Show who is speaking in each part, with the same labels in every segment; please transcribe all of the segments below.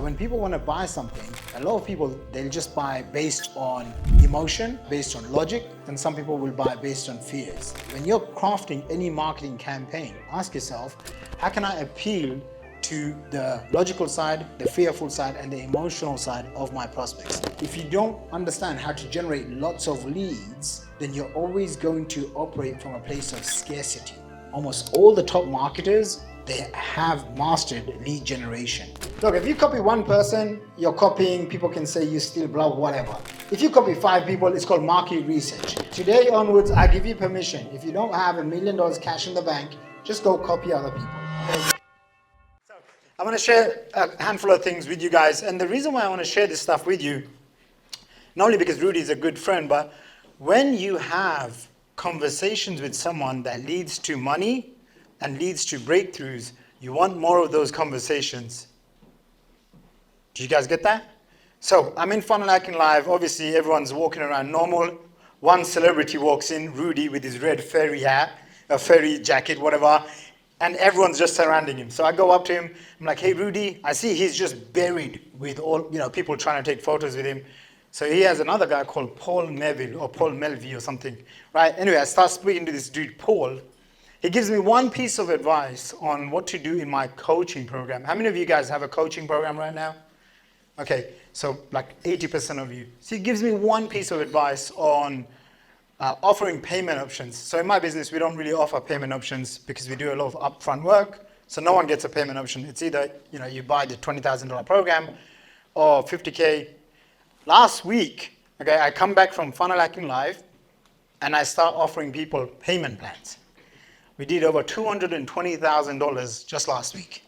Speaker 1: So when people want to buy something, a lot of people, they'll just buy based on emotion, based on logic, and some people will buy based on fears. When you're crafting any marketing campaign, ask yourself, how can I appeal to the logical side, the fearful side, and the emotional side of my prospects? If you don't understand how to generate lots of leads, then you're always going to operate from a place of scarcity. Almost all the top marketers, they have mastered lead generation. Look, if you copy one person, you're copying, people can say you steal, blah, whatever. If you copy 5 people, it's called market research. Today onwards, I give you permission. If you don't have $1 million cash in the bank, just go copy other people. Okay? So I want to share a handful of things with you guys. And the reason why I want to share this stuff with you, not only because Rudy is a good friend, but when you have conversations with someone that leads to money and leads to breakthroughs, you want more of those conversations. Do you guys get that? So I'm in Final Accelerator Live. Obviously, everyone's walking around normal. One celebrity walks in, Rudy, with his red fairy hat, a fairy jacket, whatever, and everyone's just surrounding him. So I go up to him. I'm like, hey, Rudy, I see he's just buried with all, people trying to take photos with him. So he has another guy called Paul Melville or Paul Melville or something, right? Anyway, I start speaking to this dude, Paul. He gives me one piece of advice on what to do in my coaching program. How many of you guys have a coaching program right now? Okay, so like 80% of you. So he gives me one piece of advice on offering payment options. So in my business, we don't really offer payment options because we do a lot of upfront work. So no one gets a payment option. It's either, you buy the $20,000 program or 50K. Last week, okay, I come back from Final Accelerator Live and I start offering people payment plans. We did over $220,000 just last week.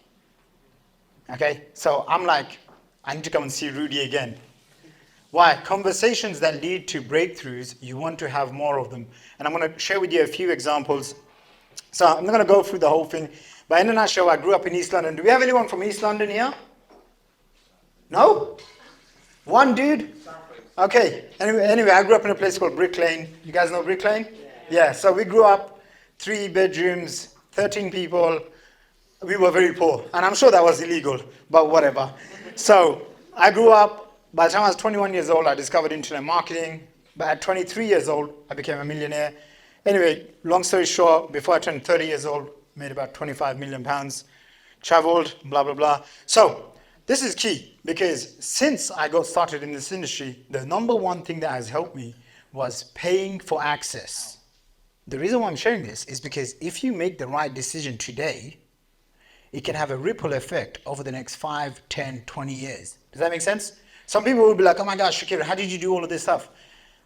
Speaker 1: Okay, so I'm like, I need to come and see Rudy again. Why? Conversations that lead to breakthroughs, you want to have more of them. And I'm going to share with you a few examples. So I'm not going to go through the whole thing. But in a nutshell, I grew up in East London. Do we have anyone from East London here? No? One dude? Okay. Anyway, I grew up in a place called Brick Lane. You guys know Brick Lane? Yeah. So we grew up 3 bedrooms, 13 people. We were very poor. And I'm sure that was illegal, but whatever. So I grew up. By the time I was 21 years old, I discovered internet marketing. But at 23 years old, I became a millionaire. Anyway, long story short, before I turned 30 years old, made about 25 million pounds, traveled, blah, blah, blah. So this is key because since I got started in this industry, the number one thing that has helped me was paying for access. The reason why I'm sharing this is because if you make the right decision today, it can have a ripple effect over the next 5, 10, 20 years. Does that make sense? Some people will be like, oh my gosh, Shakira, how did you do all of this stuff?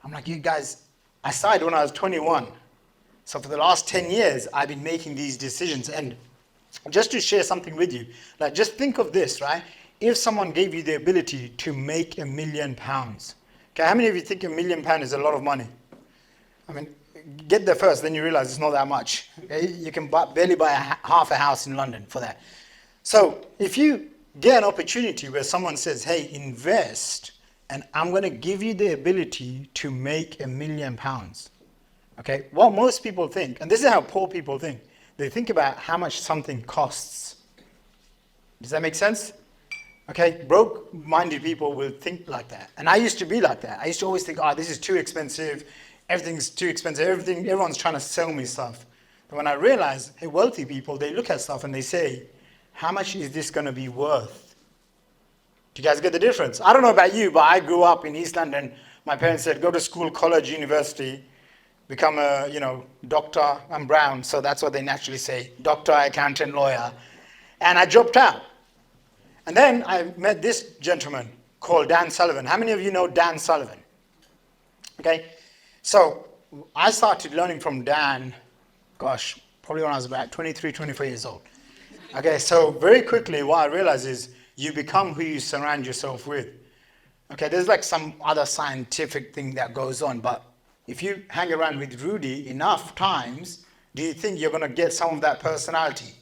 Speaker 1: I'm like, you guys, I started when I was 21. So for the last 10 years, I've been making these decisions. And just to share something with you, like just think of this, right? If someone gave you the ability to make £1 million, okay, how many of you think £1 million is a lot of money? I mean, get there first, then you realize it's not that much. Okay? You can barely buy half a house in London for that. So if you get an opportunity where someone says, hey, invest, and I'm going to give you the ability to make £1 million. Okay, what most people think, and this is how poor people think, they think about how much something costs. Does that make sense? Okay, broke-minded people will think like that. And I used to be like that. I used to always think, this is too expensive. Everything's too expensive. Everyone's trying to sell me stuff. But when I realized, hey, wealthy people, they look at stuff and they say, how much is this going to be worth? Do you guys get the difference? I don't know about you, but I grew up in East London. My parents said, go to school, college, university, become a, doctor. I'm brown, so that's what they naturally say. Doctor, accountant, lawyer. And I dropped out. And then I met this gentleman called Dan Sullivan. How many of you know Dan Sullivan? Okay, so I started learning from Dan, probably when I was about 23, 24 years old. Okay, so very quickly what I realized is you become who you surround yourself with. Okay, there's like some other scientific thing that goes on, but if you hang around with Rudy enough times, do you think you're going to get some of that personality?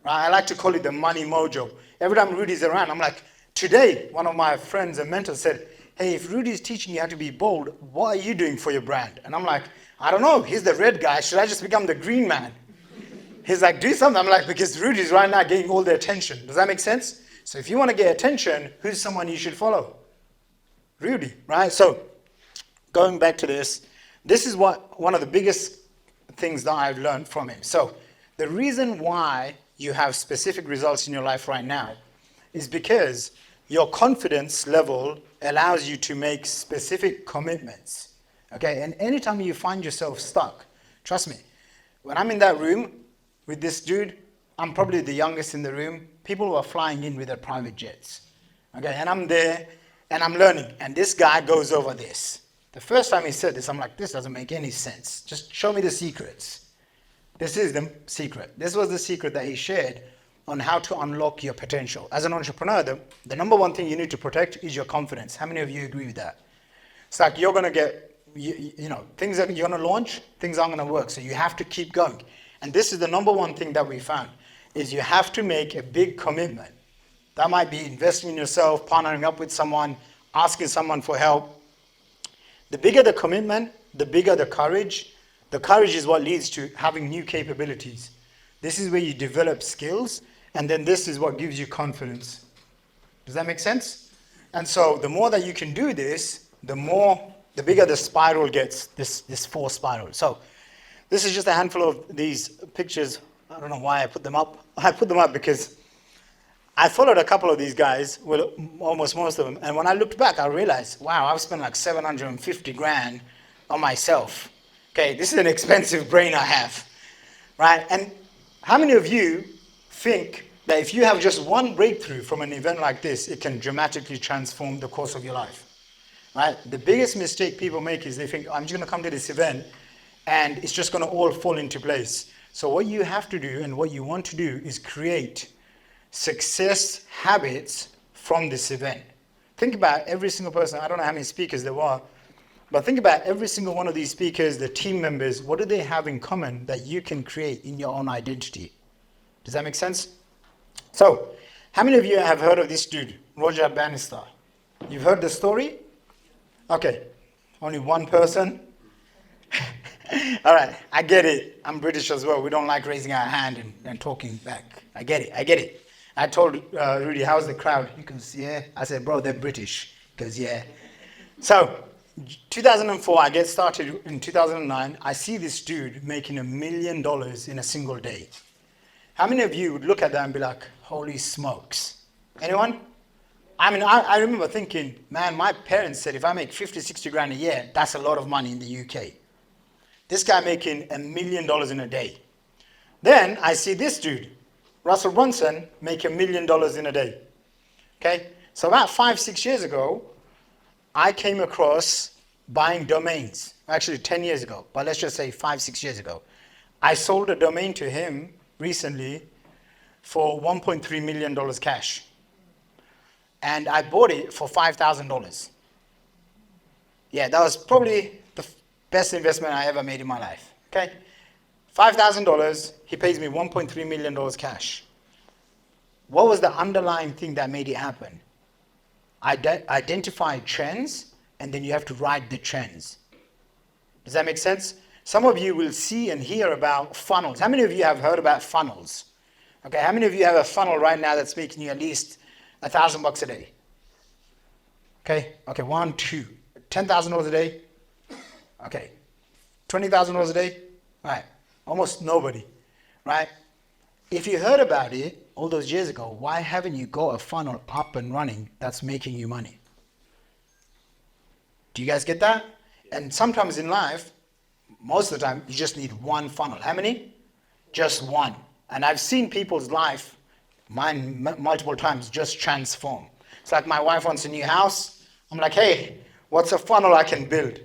Speaker 1: Right? I like to call it the money mojo. Every time Rudy's around, I'm like, today, one of my friends and mentors said, hey, if Rudy's teaching you how to be bold, what are you doing for your brand? And I'm like, I don't know. He's the red guy. Should I just become the green man? He's like, do something. I'm like, because Rudy's right now getting all the attention. Does that make sense? So if you want to get attention, who's someone you should follow? Rudy, right? So going back to this is one of the biggest things that I've learned from him. So the reason why you have specific results in your life right now is because your confidence level allows you to make specific commitments. Okay, and anytime you find yourself stuck, trust me, when I'm in that room with this dude, I'm probably the youngest in the room. People were flying in with their private jets. Okay, and I'm there and I'm learning. And this guy goes over this. The first time he said this, I'm like, this doesn't make any sense. Just show me the secrets. This is the secret. This was the secret that he shared on how to unlock your potential. As an entrepreneur, the number one thing you need to protect is your confidence. How many of you agree with that? It's like you're going to get, things that you're going to launch, things aren't going to work. So you have to keep going. And this is the number one thing that we found, is you have to make a big commitment. That might be investing in yourself, partnering up with someone, asking someone for help. The bigger the commitment, the bigger the courage. The courage is what leads to having new capabilities. This is where you develop skills, and then this is what gives you confidence. Does that make sense? And so the more that you can do this, the bigger the spiral gets, this force spiral. So this is just a handful of these pictures. I don't know why I put them up. I put them up because I followed a couple of these guys, well, almost most of them. And when I looked back, I realized, wow, I've spent like 750 grand on myself. Okay, this is an expensive brain I have, right? And how many of you think that if you have just one breakthrough from an event like this, it can dramatically transform the course of your life, right? The biggest mistake people make is they think, I'm just going to come to this event and it's just going to all fall into place. So what you have to do and what you want to do is create success habits from this event. Think about every single person. I don't know how many speakers there were, but think about every single one of these speakers, the team members. What do they have in common that you can create in your own identity? Does that make sense? So, how many of you have heard of this dude, Roger Bannister? You've heard the story? Okay, only one person. All right, I get it. I'm British as well. We don't like raising our hand and talking back. I get it. I told Rudy, how's the crowd? He goes, yeah. I said, bro, they're British. He goes, yeah. So, 2004, I get started in 2009. I see this dude making $1 million in a single day. How many of you would look at that and be like, holy smokes? Anyone? I mean, I remember thinking, man, my parents said if I make 50, 60 grand a year, that's a lot of money in the UK. This guy making $1 million in a day. Then I see this dude, Russell Brunson, make $1 million in a day. Okay? So about 5, 6 years ago, I came across buying domains. Actually 10 years ago, but let's just say 5, 6 years ago. I sold a domain to him recently for $1.3 million cash. And I bought it for $5,000. Yeah, that was probably the best investment I ever made in my life. Okay? $5,000, he pays me $1.3 million cash. What was the underlying thing that made it happen? Identify trends, and then you have to ride the trends. Does that make sense? Some of you will see and hear about funnels. How many of you have heard about funnels? Okay, how many of you have a funnel right now that's making you at least $1,000 a day? Okay, 1, 2, $10,000 a day. Okay, $20,000 a day. All right, almost nobody, right? If you heard about it all those years ago, why haven't you got a funnel up and running that's making you money? Do you guys get that? And sometimes in life, most of the time, you just need one funnel. How many? Just one. And I've seen people's life, mine multiple times, just transform. It's like my wife wants a new house. I'm like, hey, what's a funnel I can build?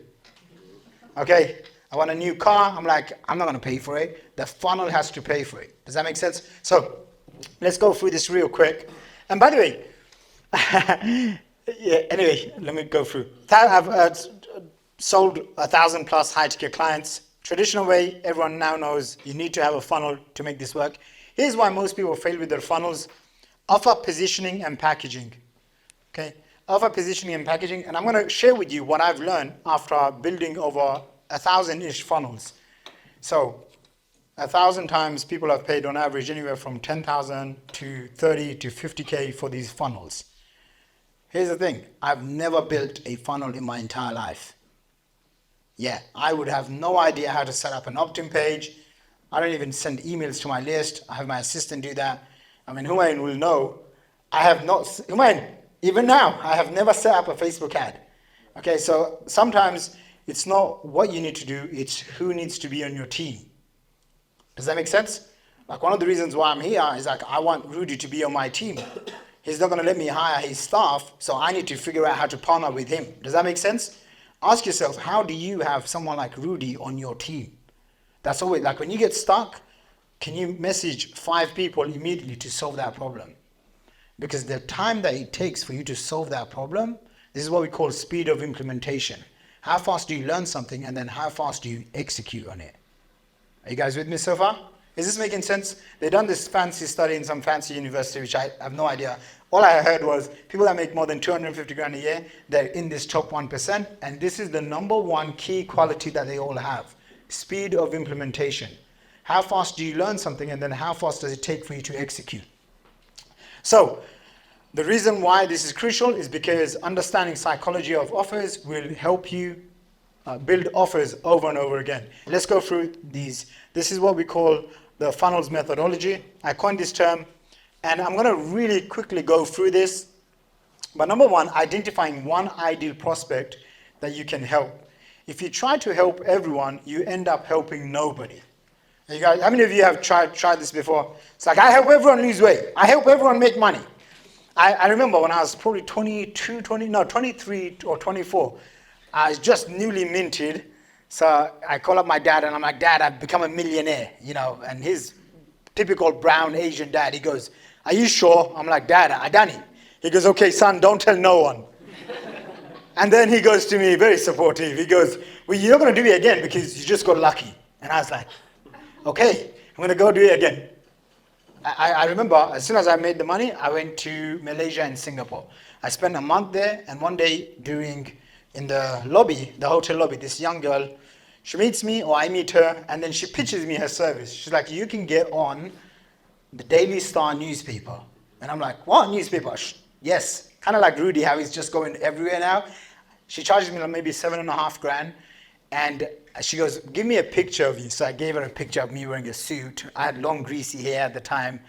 Speaker 1: Okay, I want a new car. I'm like, I'm not going to pay for it. The funnel has to pay for it. Does that make sense? So let's go through this real quick. And by the way, yeah, anyway, let me go through. I've sold 1,000 plus high ticket clients. Traditional way, everyone now knows you need to have a funnel to make this work. Here's why most people fail with their funnels. Offer, positioning, and packaging. Okay, offer, positioning, and packaging. And I'm going to share with you what I've learned after building over 1,000-ish funnels. So 1,000 times people have paid on average anywhere from 10,000 to 30 to 50K for these funnels. Here's the thing, I've never built a funnel in my entire life. Yeah, I would have no idea how to set up an opt-in page. I don't even send emails to my list. I have my assistant do that. I mean, Humayun will know. I have not, Humayun, even now, I have never set up a Facebook ad. Okay, so sometimes it's not what you need to do, it's who needs to be on your team. Does that make sense? Like one of the reasons why I'm here is like, I want Rudy to be on my team. He's not gonna let me hire his staff, so I need to figure out how to partner with him. Does that make sense? Ask yourself, how do you have someone like Rudy on your team? That's always, like when you get stuck, can you message 5 people immediately to solve that problem? Because the time that it takes for you to solve that problem, this is what we call speed of implementation. How fast do you learn something and then how fast do you execute on it? Are you guys with me so far? Is this making sense? They've done this fancy study in some fancy university, which I have no idea. All I heard was people that make more than 250 grand a year, they're in this top 1%. And this is the #1 key quality that they all have. Speed of implementation. How fast do you learn something and then how fast does it take for you to execute? So the reason why this is crucial is because understanding psychology of offers will help you build offers over and over again. Let's go through these. This is what we call the funnels methodology. I coined this term and I'm going to really quickly go through this. But #1, identifying one ideal prospect that you can help. If you try to help everyone, you end up helping nobody. You guys, how many of you have tried this before? It's like, I help everyone lose weight. I help everyone make money. I remember when I was probably 23 or 24, I was just newly minted. So I call up my dad and I'm like, Dad, I've become a millionaire, you know, and his typical brown Asian dad, he goes, are you sure? I'm like, Dad, I done it. He goes, okay, son, don't tell no one. And then he goes to me, very supportive. He goes, well, you're not going to do it again because you just got lucky. And I was like, okay, I'm going to go do it again. I remember as soon as I made the money, I went to Malaysia and Singapore. I spent a month there, and one day in the lobby, the hotel lobby, this young girl, she meets me or I meet her, and then she pitches me her service. She's like, you can get on the Daily Star newspaper. And I'm like, what newspaper? Yes, kind of like Rudy, how he's just going everywhere now. She charges me like maybe 7.5 grand. And she goes, give me a picture of you. So I gave her a picture of me wearing a suit. I had long greasy hair at the time.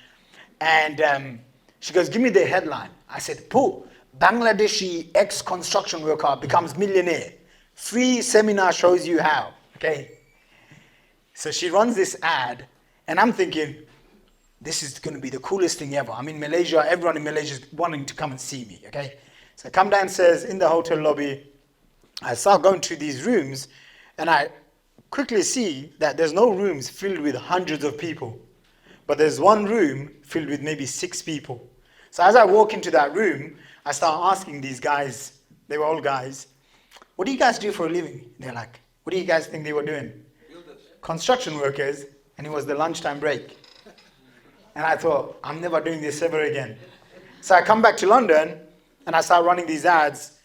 Speaker 1: And she goes, give me the headline. I said, Pooh, Bangladeshi ex-construction worker becomes millionaire. Free seminar shows you how. Okay. So she runs this ad and I'm thinking, this is going to be the coolest thing ever. I'm in Malaysia. Everyone in Malaysia is wanting to come and see me. Okay. So I come downstairs in the hotel lobby. I start going to these rooms and I quickly see that there's no rooms filled with hundreds of people, but there's one room filled with maybe 6 people. So as I walk into that room, I start asking these guys, they were all guys, what do you guys do for a living? They're like, what do you guys think they were doing? Construction workers, and it was the lunchtime break. And I thought, I'm never doing this ever again. So I come back to London and I start running these ads,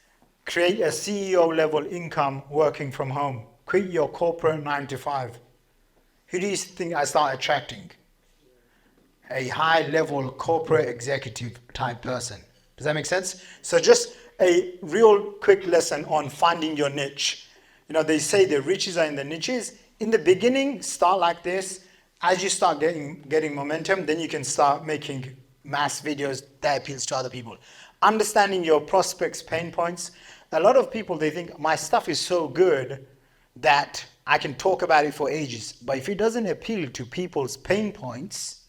Speaker 1: create a CEO level income working from home. Quit your corporate 9 to 5. Who do you think I start attracting? A high level corporate executive type person. Does that make sense? So just a real quick lesson on finding your niche. You know, they say the riches are in the niches. In the beginning, start like this. As you start getting momentum, then you can start making mass videos that appeals to other people. Understanding your prospects' pain points. A lot of people, they think my stuff is so good that I can talk about it for ages. But if it doesn't appeal to people's pain points,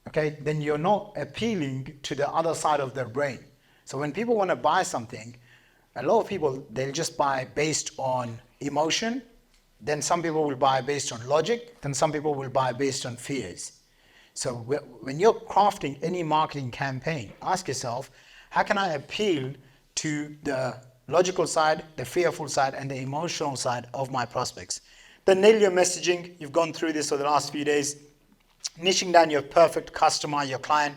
Speaker 1: okay, then you're not appealing to the other side of their brain. So when people want to buy something, a lot of people, they'll just buy based on emotion. Then some people will buy based on logic. Then some people will buy based on fears. So when you're crafting any marketing campaign, ask yourself, how can I appeal to the logical side, the fearful side, and the emotional side of my prospects? Then nail your messaging. You've gone through this for the last few days. Niching down your perfect customer, your client.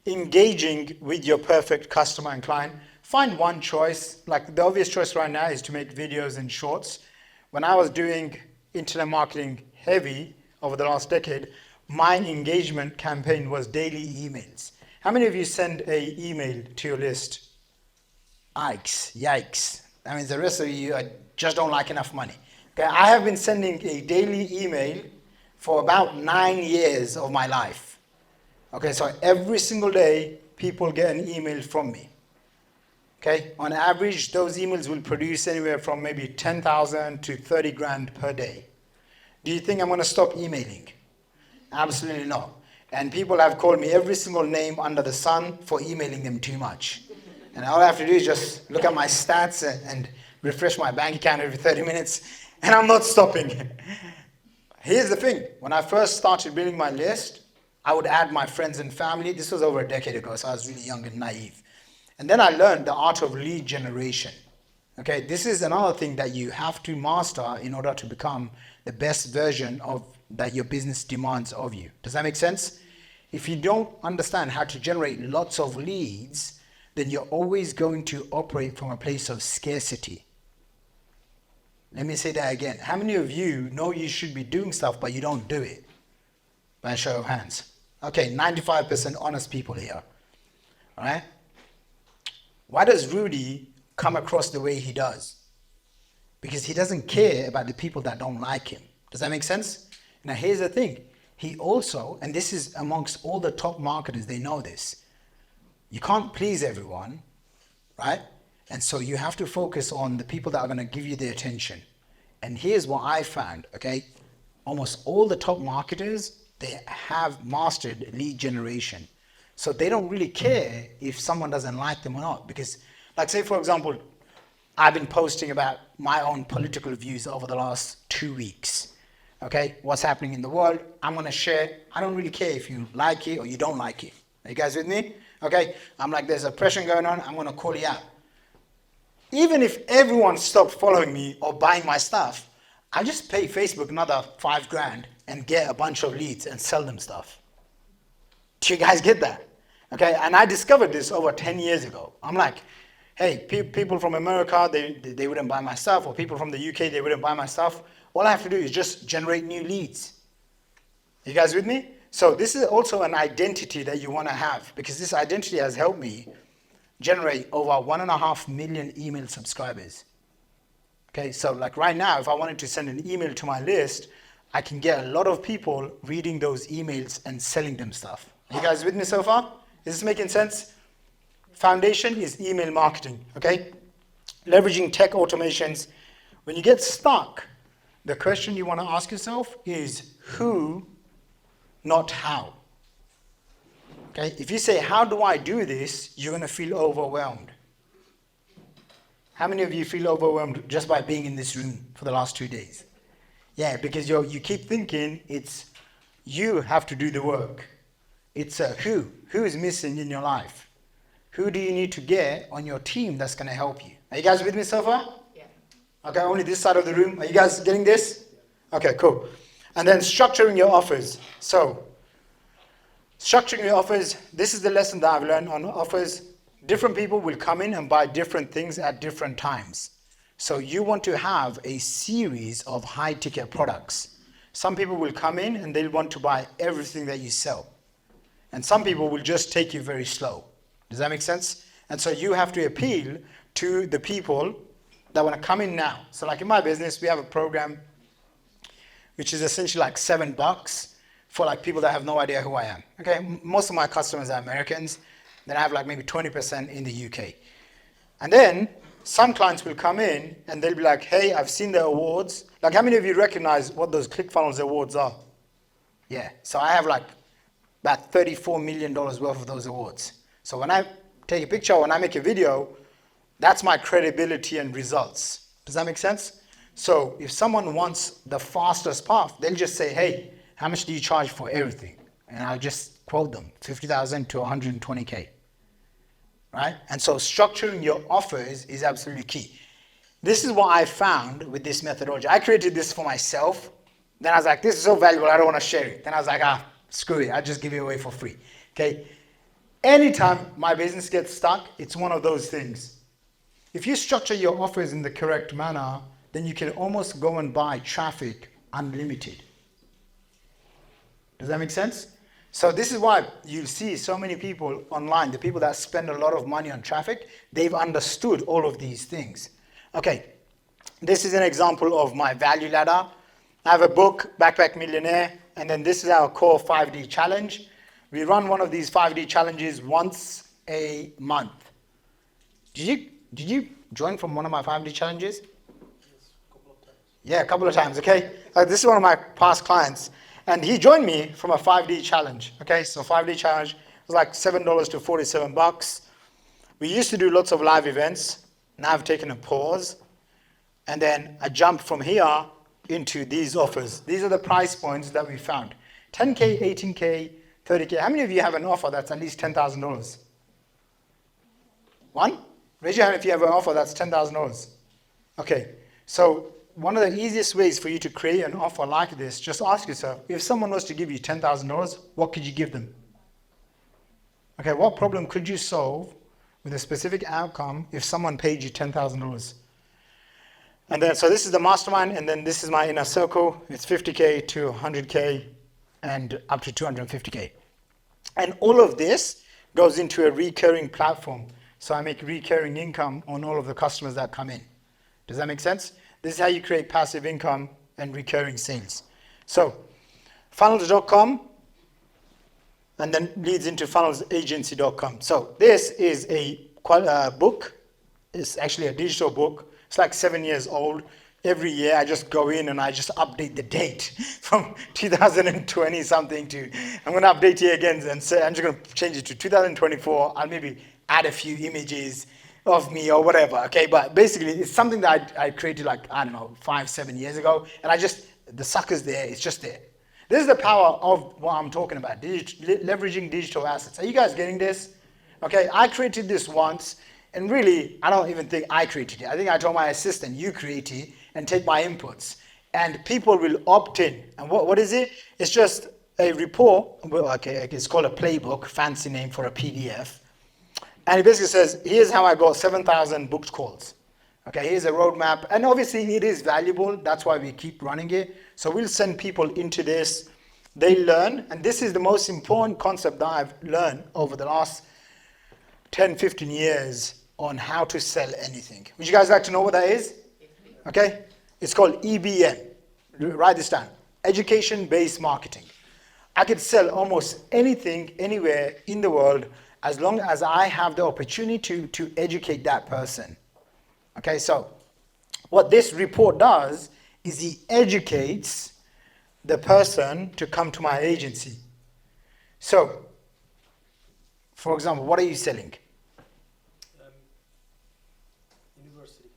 Speaker 1: Engaging with your perfect customer and client. Find one choice. Like the obvious choice right now is to make videos and shorts. When I was doing internet marketing heavy over the last decade, my engagement campaign was daily emails. How many of you send a email to your list? Yikes. That means the rest of you just don't like enough money. Okay, I have been sending a daily email for about 9 years of my life. Okay, so every single day, people get an email from me. Okay, on average, those emails will produce anywhere from maybe 10,000 to 30 grand per day. Do you think I'm going to stop emailing? Absolutely not. And people have called me every single name under the sun for emailing them too much. And all I have to do is just look at my stats and refresh my bank account every 30 minutes, and I'm not stopping. Here's the thing. When I first started building my list, I would add my friends and family. This was over a decade ago, so I was really young and naive. And then I learned the art of lead generation. Okay, this is another thing that you have to master in order to become the best version of that your business demands of you. Does that make sense? If you don't understand how to generate lots of leads, then you're always going to operate from a place of scarcity. Let me say that again. How many of you know you should be doing stuff, but you don't do it? By a show of hands. Okay, 95% honest people here. All right? Why does Rudy come across the way he does? Because he doesn't care about the people that don't like him. Does that make sense? Now, here's the thing. He also, and this is amongst all the top marketers, they know this. You can't please everyone, right? And so you have to focus on the people that are going to give you the attention. And here's what I found, okay? Almost all the top marketers, they have mastered lead generation. So they don't really care if someone doesn't like them or not. Because, like, say, for example, I've been posting about my own political views over the last 2 weeks. Okay, what's happening in the world, I'm going to share. I don't really care if you like it or you don't like it. Are you guys with me? Okay, I'm like, there's oppression going on, I'm going to call you out. Even if everyone stopped following me or buying my stuff, I just pay Facebook another 5 grand and get a bunch of leads and sell them stuff. Do you guys get that? Okay, and I discovered this over 10 years ago. I'm like, hey, people from America, they wouldn't buy my stuff, or people from the UK, they wouldn't buy my stuff. All I have to do is just generate new leads. You guys with me? So this is also an identity that you want to have, because this identity has helped me generate over 1.5 million email subscribers. Okay, so like right now, if I wanted to send an email to my list, I can get a lot of people reading those emails and selling them stuff. Are you guys with me so far? Is this making sense? Foundation is email marketing, okay? Leveraging tech automations. When you get stuck, the question you want to ask yourself is who, not how. Okay? If you say, how do I do this? You're going to feel overwhelmed. How many of you feel overwhelmed just by being in this room for the last 2 days? Yeah, because you keep thinking it's you have to do the work. It's a who. Who is missing in your life? Who do you need to get on your team that's going to help you? Are you guys with me so far? Okay, only this side of the room. Are you guys getting this? Okay, cool. And then structuring your offers. So, structuring your offers, this is the lesson that I've learned on offers. Different people will come in and buy different things at different times. So you want to have a series of high-ticket products. Some people will come in and they'll want to buy everything that you sell. And some people will just take you very slow. Does that make sense? And so you have to appeal to the people that want to come in now. So like in my business, we have a program which is essentially like $7 for like people that have no idea who I am. Okay, most of my customers are Americans. Then I have like maybe 20% in the UK. And then some clients will come in and they'll be like, hey, I've seen the awards. Like, how many of you recognize what those ClickFunnels awards are? Yeah, so I have like about $34 million worth of those awards. So when I take a picture, when I make a video, that's my credibility and results. Does that make sense? So if someone wants the fastest path, they'll just say, hey, how much do you charge for everything? And I'll just quote them, 50,000 to 120K. Right? And so structuring your offers is absolutely key. This is what I found with this methodology. I created this for myself. Then I was like, this is so valuable, I don't want to share it. Then I was like, screw it, I'll just give it away for free. Okay? Anytime my business gets stuck, it's one of those things. If you structure your offers in the correct manner, then you can almost go and buy traffic unlimited. Does that make sense? So this is why you see so many people online, the people that spend a lot of money on traffic, they've understood all of these things. Okay, this is an example of my value ladder. I have a book, Backpack Millionaire, and then this is our core 5D challenge. We run one of these 5D challenges once a month. Did you join from one of my 5D challenges? Yeah, a couple of times, okay? This is one of my past clients. And he joined me from a 5D challenge, okay? So 5D challenge was like $7 to $47. We used to do lots of live events. Now I've taken a pause. And then I jumped from here into these offers. These are the price points that we found. 10K, 18K, 30K. How many of you have an offer that's at least $10,000? One? Raise your hand if you have an offer that's $10,000. Okay, so one of the easiest ways for you to create an offer like this, just ask yourself, if someone was to give you $10,000, what could you give them? Okay, what problem could you solve with a specific outcome if someone paid you $10,000? And then, so this is the mastermind, and then this is my inner circle. It's 50K to 100K and up to 250K. And all of this goes into a recurring platform. So I make recurring income on all of the customers that come in. Does that make sense? This is how you create passive income and recurring sales. So funnels.com, and then leads into funnelsagency.com. So this is a book. It's actually a digital book. It's like 7 years old. Every year I just go in and I just update the date from 2020 something to, I'm going to update here again and say, I'm just going to change it to 2024. I'll maybe add a few images of me or whatever, okay? But basically it's something that I created like, I don't know, 5-7 years ago. And the sucker's there, it's just there. This is the power of what I'm talking about, leveraging digital assets. Are you guys getting this? Okay, I created this once, and really, I don't even think I created it. I think I told my assistant, you create it and take my inputs. And people will opt in. And what is it? It's just a report, well, okay, it's called a playbook, fancy name for a PDF. And it basically says, here's how I got 7,000 booked calls. Okay, here's a roadmap. And obviously it is valuable. That's why we keep running it. So we'll send people into this. They learn. And this is the most important concept that I've learned over the last 10, 15 years on how to sell anything. Would you guys like to know what that is? Okay, it's called EBM. Write this down. Education-based marketing. I could sell almost anything, anywhere in the world, as long as I have the opportunity to educate that person. Okay, so what this report does is he educates the person to come to my agency. So, for example, what are you selling?
Speaker 2: University.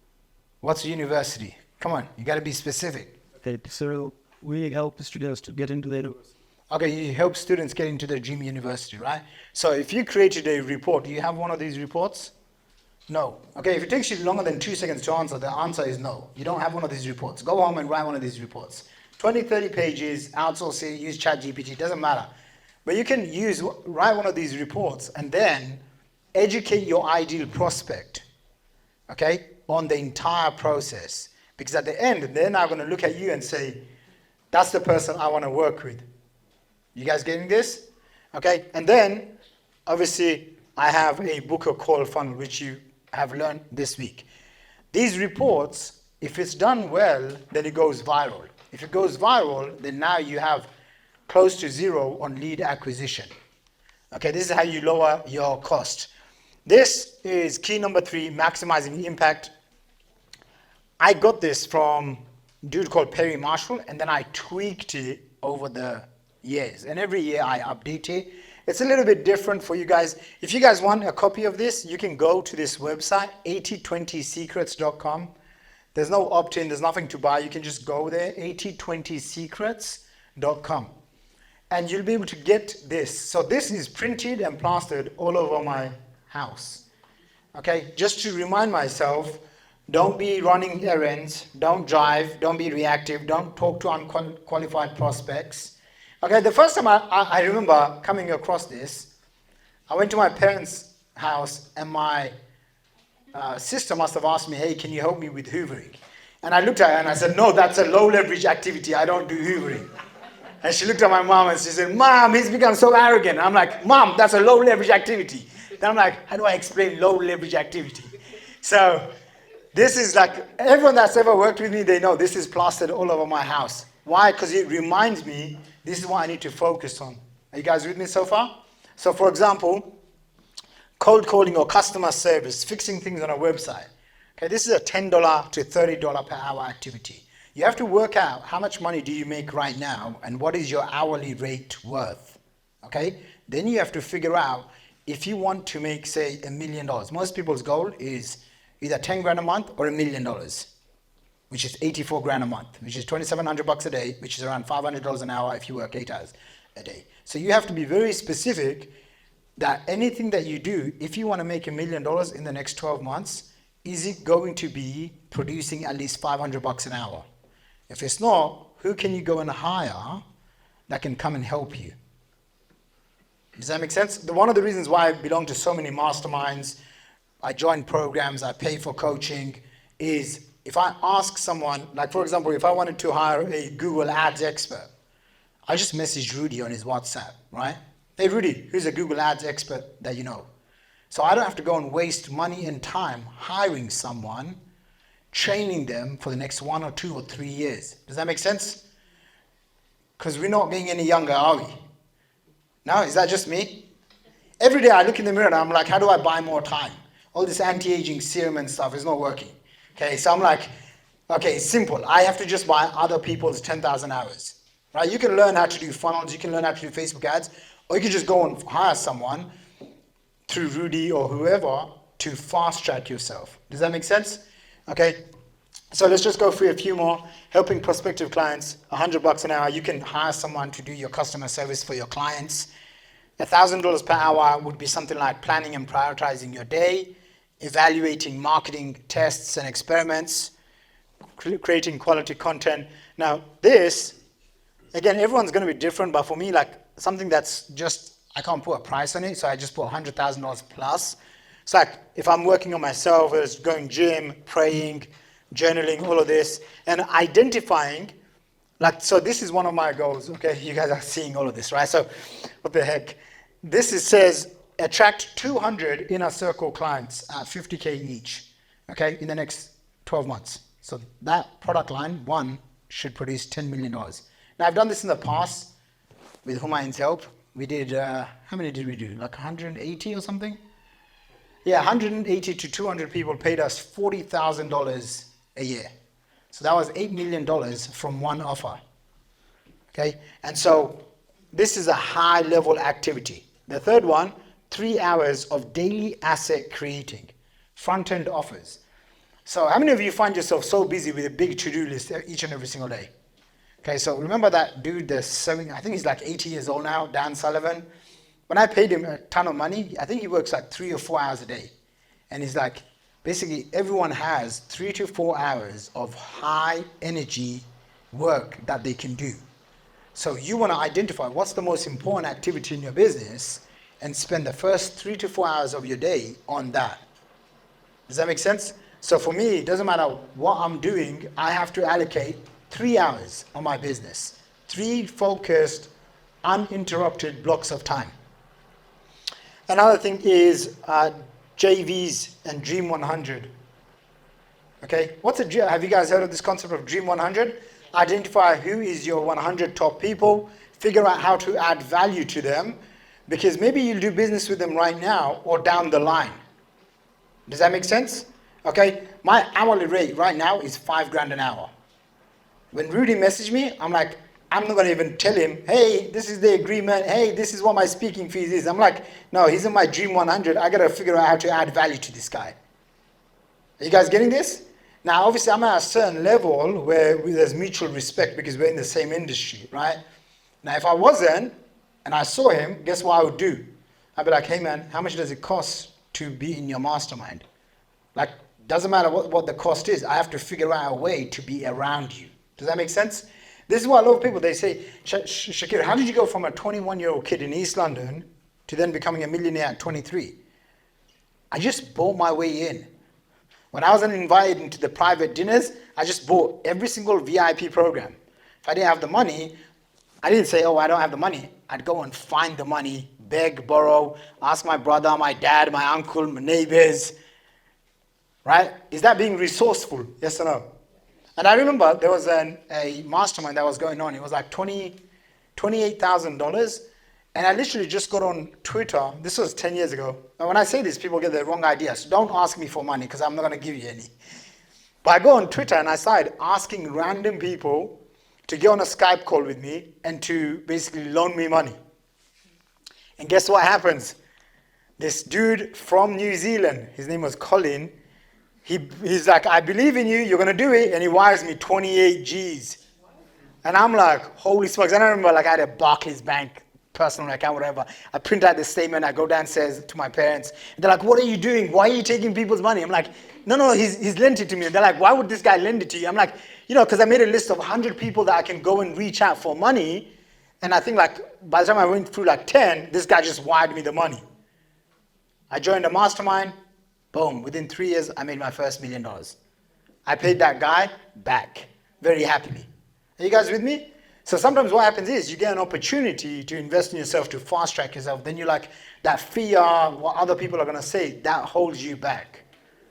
Speaker 1: What's a university? Come on, you got to be specific.
Speaker 2: Okay, so we help students to get into the university.
Speaker 1: Okay, you help students get into their dream university, right? So if you created a report, do you have one of these reports? No. Okay, if it takes you longer than 2 seconds to answer, the answer is no. You don't have one of these reports. Go home and write one of these reports. 20, 30 pages, outsource it, use ChatGPT, doesn't matter. But you can write one of these reports and then educate your ideal prospect, okay, on the entire process. Because at the end, they're now going to look at you and say, that's the person I want to work with. You guys getting this? Okay, and then obviously I have a booker call funnel which you have learned this week. These reports, if it's done well, then it goes viral. If it goes viral, then now you have close to zero on lead acquisition. Okay, this is how you lower your cost. This is key number 3, maximizing impact. I got this from a dude called Perry Marshall, and then I tweaked it over the years. And every year I update it. It's a little bit different for you guys. If you guys want a copy of this, you can go to this website, 8020secrets.com. There's no opt-in, there's nothing to buy. You can just go there, 8020secrets.com. And you'll be able to get this. So this is printed and plastered all over my house. Okay, just to remind myself, don't be running errands, don't drive, don't be reactive, don't talk to unqualified prospects. Okay, the first time I remember coming across this, I went to my parents' house and my sister must have asked me, hey, can you help me with hoovering? And I looked at her and I said, no, that's a low leverage activity. I don't do hoovering. And she looked at my mom and she said, Mom, he's become so arrogant. I'm like, Mom, that's a low leverage activity. Then I'm like, how do I explain low leverage activity? So this is like, everyone that's ever worked with me, they know this is plastered all over my house. Why? Because it reminds me, this is what I need to focus on. Are you guys with me so far? So for example, cold calling or customer service, fixing things on a website. Okay, this is a $10 to $30 per hour activity. You have to work out how much money do you make right now and what is your hourly rate worth. Okay, then you have to figure out if you want to make, say, $1 million. Most people's goal is either 10 grand a month or $1 million, which is 84 grand a month, which is 2,700 bucks a day, which is around $500 an hour if you work 8 hours a day. So you have to be very specific that anything that you do, if you want to make $1 million in the next 12 months, is it going to be producing at least 500 bucks an hour? If it's not, who can you go and hire that can come and help you? Does that make sense? One of the reasons why I belong to so many masterminds, I join programs, I pay for coaching, is if I ask someone, like for example, if I wanted to hire a Google Ads expert, I just message Rudy on his WhatsApp, right? Hey Rudy, who's a Google Ads expert that you know? So I don't have to go and waste money and time hiring someone, training them for the next 1 or 2 or 3 years. Does that make sense? Because we're not getting any younger, are we? No, is that just me? Every day I look in the mirror and I'm like, how do I buy more time? All this anti-aging serum and stuff is not working. Okay, so I'm like, okay, it's simple. I have to just buy other people's 10,000 hours. Right? You can learn how to do funnels, you can learn how to do Facebook ads, or you can just go and hire someone through Rudy or whoever to fast track yourself. Does that make sense? Okay, so let's just go through a few more. Helping prospective clients, 100 bucks an hour. You can hire someone to do your customer service for your clients. $1,000 per hour would be something like planning and prioritizing your day, evaluating marketing tests and experiments, creating quality content. Now this, again, everyone's going to be different, but for me, like something that's just, I can't put a price on it, so I just put $100,000 plus. It's like if I'm working on myself, it's going gym, praying, journaling, all of this, and identifying, like, so this is one of my goals, okay? You guys are seeing all of this, right? So what the heck? This says attract 200 inner circle clients at 50K each, okay, in the next 12 months. So that product line, one, should produce $10 million. Now I've done this in the past with Humayun's help. We did, how many did we do? Like 180 or something? Yeah, 180 to 200 people paid us $40,000 a year. So that was $8 million from one offer. Okay, and so this is a high level activity. The third one, 3 hours of daily asset creating, front end offers. So how many of you find yourself so busy with a big to-do list each and every single day? Okay, so remember that dude that's selling, I think he's like 80 years old now, Dan Sullivan. When I paid him a ton of money, I think he works like 3 or 4 hours a day. And he's like, basically everyone has 3 to 4 hours of high energy work that they can do. So you want to identify what's the most important activity in your business and spend the first 3 to 4 hours of your day on that. Does that make sense? So for me, it doesn't matter what I'm doing, I have to allocate 3 hours on my business. 3 focused, uninterrupted blocks of time. Another thing is JVs and Dream 100. Okay, have you guys heard of this concept of Dream 100? Identify who is your 100 top people, figure out how to add value to them, because maybe you'll do business with them right now or down the line. Does that make sense? Okay, my hourly rate right now is 5 grand an hour. When Rudy messaged me, I'm like, I'm not going to even tell him, hey, this is the agreement. Hey, this is what my speaking fees is. I'm like, no, he's in my Dream 100. I got to figure out how to add value to this guy. Are you guys getting this? Now, obviously, I'm at a certain level where there's mutual respect because we're in the same industry, right? Now, if I wasn't and I saw him, guess what I would do? I'd be like, hey, man, how much does it cost to be in your mastermind? Like, doesn't matter what the cost is. I have to figure out a way to be around you. Does that make sense? This is what a lot of people, they say, Shakir, how did you go from a 21-year-old kid in East London to then becoming a millionaire at 23? I just bought my way in. When I wasn't invited into the private dinners, I just bought every single VIP program. If I didn't have the money, I didn't say, oh, I don't have the money. I'd go and find the money, beg, borrow, ask my brother, my dad, my uncle, my neighbors, right? Is that being resourceful? Yes or no? And I remember there was a mastermind that was going on. It was like $28,000. And I literally just got on Twitter. This was 10 years ago. And when I say this, people get the wrong idea. So don't ask me for money because I'm not going to give you any. But I go on Twitter and I started asking random people to get on a Skype call with me and to basically loan me money. And guess what happens? This dude from New Zealand, his name was Colin, he's like, I believe in you, you're going to do it. And he wires me 28 G's. And I'm like, holy smokes. And I remember like I had a Barclays Bank personal account, whatever. I print out this statement. I go downstairs to my parents. And they're like, what are you doing? Why are you taking people's money? I'm like, no, he's lent it to me. And they're like, why would this guy lend it to you? I'm like, because I made a list of 100 people that I can go and reach out for money. And I think like by the time I went through like 10, this guy just wired me the money. I joined a mastermind. Boom. Within 3 years, I made my first $1 million. I paid that guy back very happily. Are you guys with me? So sometimes what happens is you get an opportunity to invest in yourself, to fast track yourself. Then you're like, that fear, what other people are going to say, that holds you back.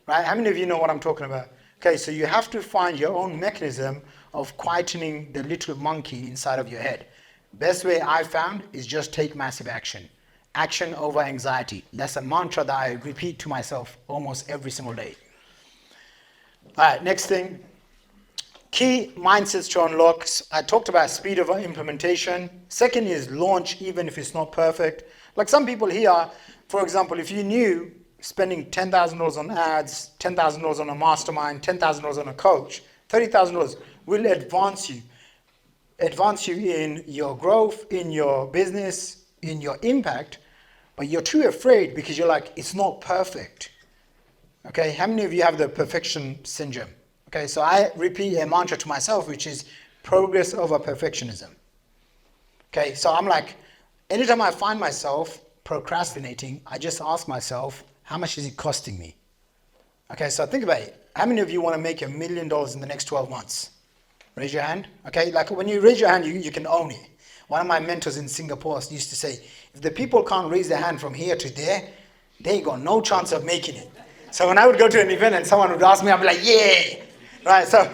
Speaker 1: Right? How many of you know what I'm talking about? Okay, so you have to find your own mechanism of quietening the little monkey inside of your head. Best way I found is just take massive action. Action over anxiety. That's a mantra that I repeat to myself almost every single day. All right, next thing. Key mindsets to unlock. I talked about speed of implementation. Second is launch, even if it's not perfect. Like some people here, for example, if you knew spending $10,000 on ads, $10,000 on a mastermind, $10,000 on a coach, $30,000 will advance you in your growth, in your business, in your impact, but you're too afraid because you're like, it's not perfect. Okay, how many of you have the perfection syndrome? Okay, so I repeat a mantra to myself, which is progress over perfectionism. Okay, so I'm like, anytime I find myself procrastinating, I just ask myself, how much is it costing me? Okay, so think about it. How many of you want to make $1 million in the next 12 months? Raise your hand. Okay, like when you raise your hand, you can own it. One of my mentors in Singapore used to say, if the people can't raise their hand from here to there, they got no chance of making it. So when I would go to an event and someone would ask me, I'd be like, yeah. Right, so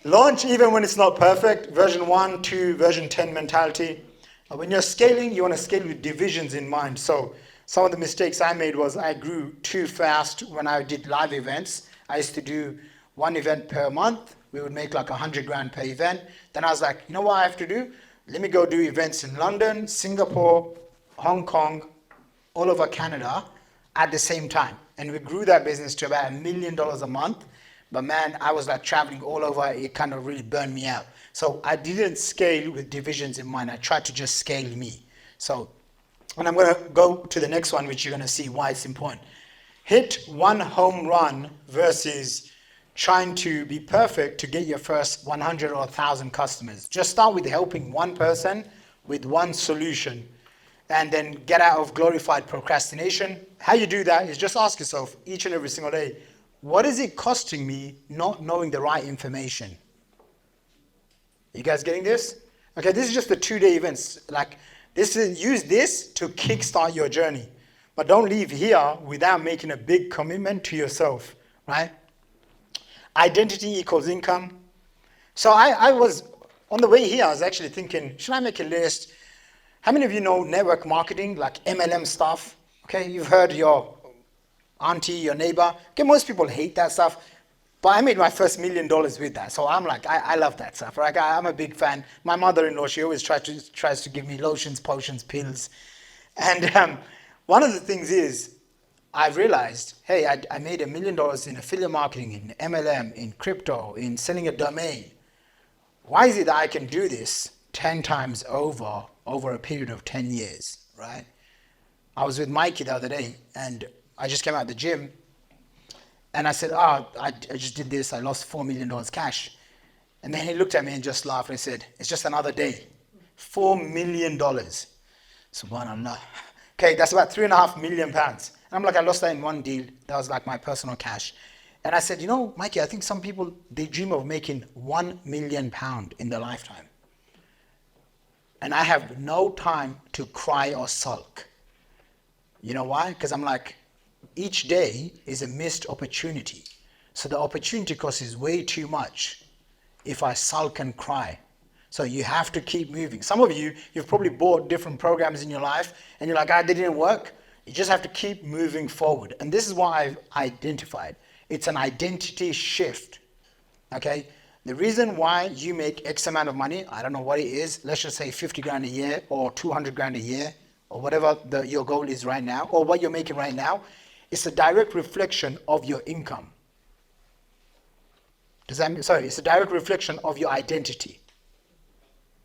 Speaker 1: launch even when it's not perfect. Version 1, 2, version 10 mentality. When you're scaling, you want to scale with divisions in mind. So some of the mistakes I made was I grew too fast when I did live events. I used to do one event per month. We would make like 100 grand per event. Then I was like, you know what I have to do? Let me go do events in London, Singapore, Hong Kong, all over Canada at the same time. And we grew that business to about $1 million a month. But man, I was like traveling all over. It kind of really burned me out. So I didn't scale with divisions in mind. I tried to just scale me. So, and I'm going to go to the next one, which you're going to see why it's important. Hit one home run versus trying to be perfect to get your first 100 or 1,000 customers. Just start with helping one person with one solution and then get out of glorified procrastination. How you do that is just ask yourself each and every single day, what is it costing me not knowing the right information? You guys getting this? Okay, this is just the 2-day events. Like use this to kickstart your journey. But don't leave here without making a big commitment to yourself, right? Identity equals income. So I was, on the way here, I was actually thinking, should I make a list? How many of you know network marketing, like MLM stuff? Okay, you've heard your auntie, your neighbor. Okay, most people hate that stuff, but I made my first $1 million with that. So I'm like, I love that stuff, right? I'm a big fan. My mother-in-law, she always tries to give me lotions, potions, pills. And one of the things is, I've realized, hey, I made $1 million in affiliate marketing, in MLM, in crypto, in selling a domain. Why is it that I can do this 10 times over a period of 10 years, right? I was with Mikey the other day, and I just came out of the gym, and I said, I just did this. I lost $4 million cash. And then he looked at me and just laughed and said, it's just another day. $4 million. Subhanallah. Okay, that's about £3.5 million. And I'm like, I lost that in one deal. That was like my personal cash. And I said, Mikey, I think some people, they dream of making £1 million in their lifetime. and I have no time to cry or sulk. You know why? Because I'm like, each day is a missed opportunity. So the opportunity cost is way too much if I sulk and cry. So you have to keep moving. Some of you, you've probably bought different programs in your life and you're like, they didn't work. You just have to keep moving forward. And this is what I've identified. It's an identity shift. Okay? The reason why you make X amount of money, I don't know what it is, let's just say 50 grand a year or 200 grand a year or whatever your goal is right now or what you're making right now, it's a direct reflection of your income. It's a direct reflection of your identity.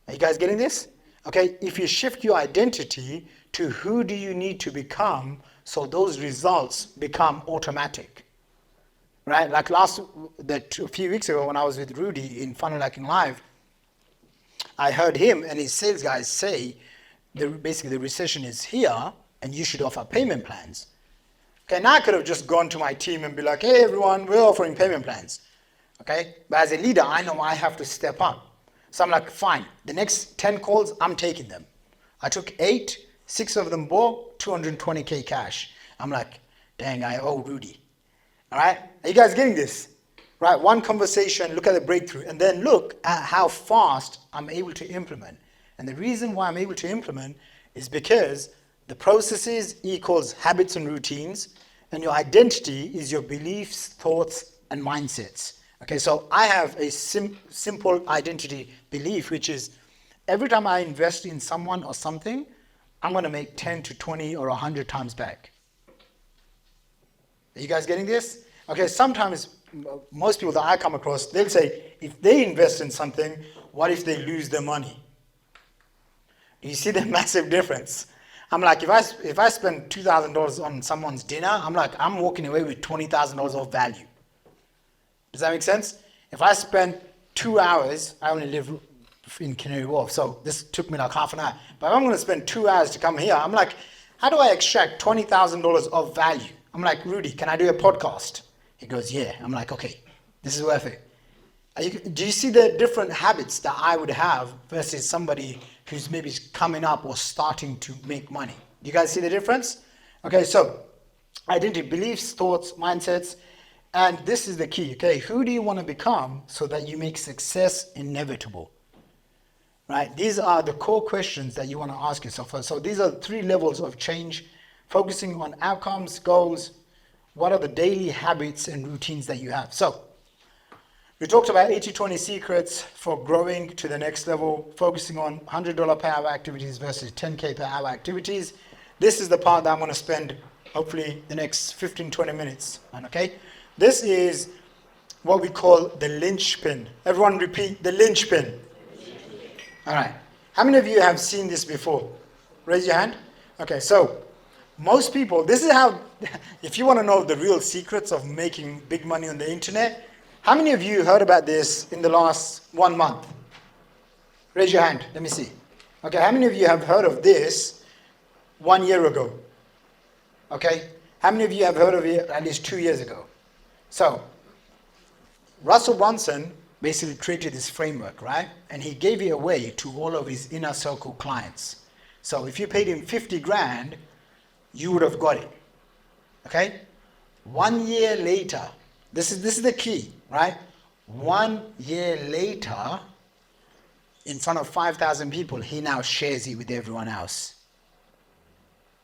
Speaker 1: Are you guys getting this? Okay, if you shift your identity to who do you need to become, so those results become automatic. Right? Like a few weeks ago when I was with Rudy in Final Accelerator Live, I heard him and his sales guys say, basically the recession is here and you should offer payment plans. Okay, now I could have just gone to my team and be like, hey everyone, we're offering payment plans. Okay, but as a leader, I know I have to step up. So I'm like, fine, the next 10 calls, I'm taking them. I took 8, 6 of them bought, 220K cash. I'm like, dang, I owe Rudy. All right, are you guys getting this? Right, one conversation, look at the breakthrough, and then look at how fast I'm able to implement. And the reason why I'm able to implement is because the processes equals habits and routines, and your identity is your beliefs, thoughts, and mindsets. Okay, so I have a simple identity belief, which is every time I invest in someone or something, I'm going to make 10 to 20 or 100 times back. Are you guys getting this? Okay, sometimes most people that I come across, they'll say, if they invest in something, what if they lose their money? You see the massive difference? I'm like, if I spend $2,000 on someone's dinner, I'm like, I'm walking away with $20,000 of value. Does that make sense? If I spend 2 hours, I only live in Canary Wharf, so this took me like half an hour. But if I'm going to spend 2 hours to come here, I'm like, how do I extract $20,000 of value? I'm like, Rudy, can I do a podcast? He goes, yeah. I'm like, okay, this is worth it. Do you see the different habits that I would have versus somebody who's maybe coming up or starting to make money? Do you guys see the difference? Okay, so identity, beliefs, thoughts, mindsets. And this is the key, okay? Who do you want to become so that you make success inevitable? Right? These are the core questions that you want to ask yourself. So these are 3 levels of change, focusing on outcomes, goals. What are the daily habits and routines that you have? So we talked about 80-20 secrets for growing to the next level, focusing on $100 per hour activities versus 10K per hour activities. This is the part that I'm going to spend hopefully the next 15-20 minutes on, okay? This is what we call the Lynch Pin. Everyone repeat, the Lynch Pin. All right. How many of you have seen this before? Raise your hand. Okay, so most people, this is how, if you want to know the real secrets of making big money on the internet, how many of you heard about this in the last 1 month? Raise your hand. Let me see. Okay, how many of you have heard of this 1 year ago? Okay. How many of you have heard of it at least 2 years ago? So, Russell Brunson basically created this framework, right? And he gave it away to all of his inner circle clients. So if you paid him 50 grand, you would have got it, okay? 1 year later, this is the key, right? 1 year later, in front of 5,000 people, he now shares it with everyone else.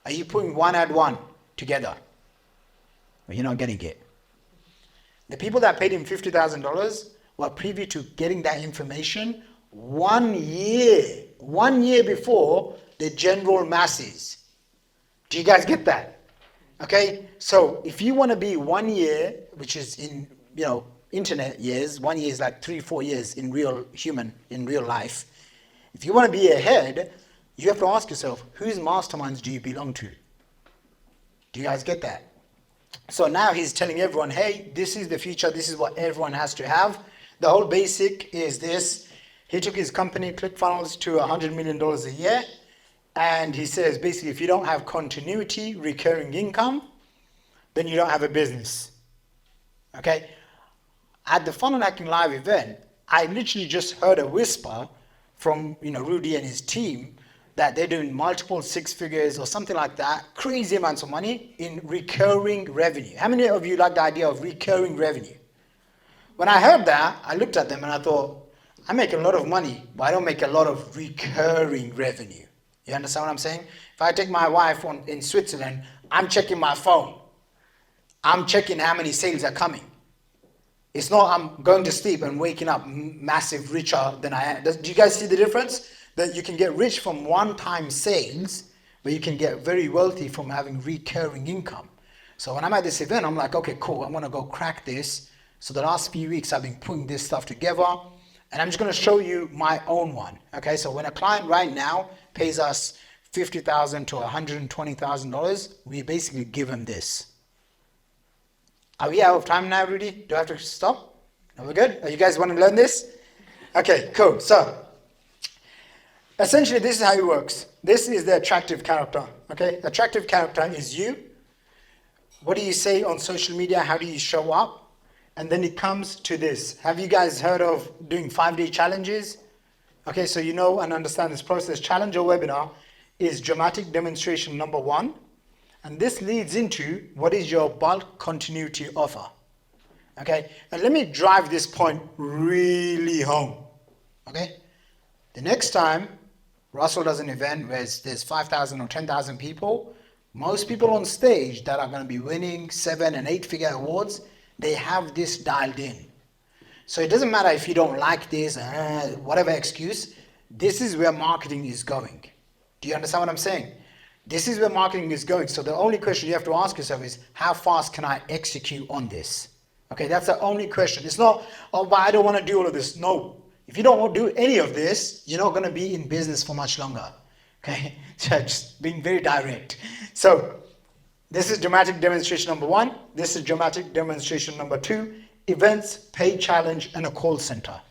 Speaker 1: Are you putting 1 and 1 together? Well, you're not getting it. The people that paid him $50,000 were privy to getting that information 1 year before the general masses. Do you guys get that? Okay, so if you want to be 1 year, which is in internet years, 1 year is like 3-4 years in real life. If you want to be ahead, you have to ask yourself, whose masterminds do you belong to? Do you guys get that? So now he's telling everyone, hey, this is the future. This is what everyone has to have. The whole basic is this. He took his company, ClickFunnels, to $100 million a year. And he says, basically, if you don't have continuity, recurring income, then you don't have a business. Okay? At the Final Accelerator Live event, I literally just heard a whisper from Rudy and his team that they're doing multiple six figures or something like that, crazy amounts of money in recurring revenue. How many of you like the idea of recurring revenue? When I heard that, I looked at them and I thought, I make a lot of money, but I don't make a lot of recurring revenue. You understand what I'm saying? If I take my wife in Switzerland, I'm checking my phone. I'm checking how many sales are coming. It's not I'm going to sleep and waking up massive richer than I am. Do you guys see the difference? That you can get rich from one-time sales, but you can get very wealthy from having recurring income. So when I'm at this event, I'm like, okay, cool, I'm gonna go crack this. So the last few weeks I've been putting this stuff together, and I'm just gonna show you my own one. Okay, so when a client right now pays us $50,000 to $120,000, we basically give them this. Are we out of time now, Rudy? Do I have to stop? Are we good? Are you guys want to learn this? Okay, cool. So essentially, this is how it works. This is the attractive character. Okay, attractive character is you. What do you say on social media? How do you show up? And then it comes to this. Have you guys heard of doing 5-day challenges? Okay, so you know and understand this process. Challenge or webinar is dramatic demonstration number 1. And this leads into what is your bulk continuity offer. Okay, and let me drive this point really home. Okay, the next time Russell does an event where there's 5,000 or 10,000 people, most people on stage that are going to be winning 7- and 8-figure awards, they have this dialed in. So it doesn't matter if you don't like this, whatever excuse, this is where marketing is going. Do you understand what I'm saying? This is where marketing is going. So the only question you have to ask yourself is, how fast can I execute on this? Okay, that's the only question. It's not, oh, but I don't want to do all of this. No, if you don't want to do any of this, you're not going to be in business for much longer. Okay, so just being very direct. So this is dramatic demonstration number 1. This is dramatic demonstration number 2. Events, paid challenge, and a call center.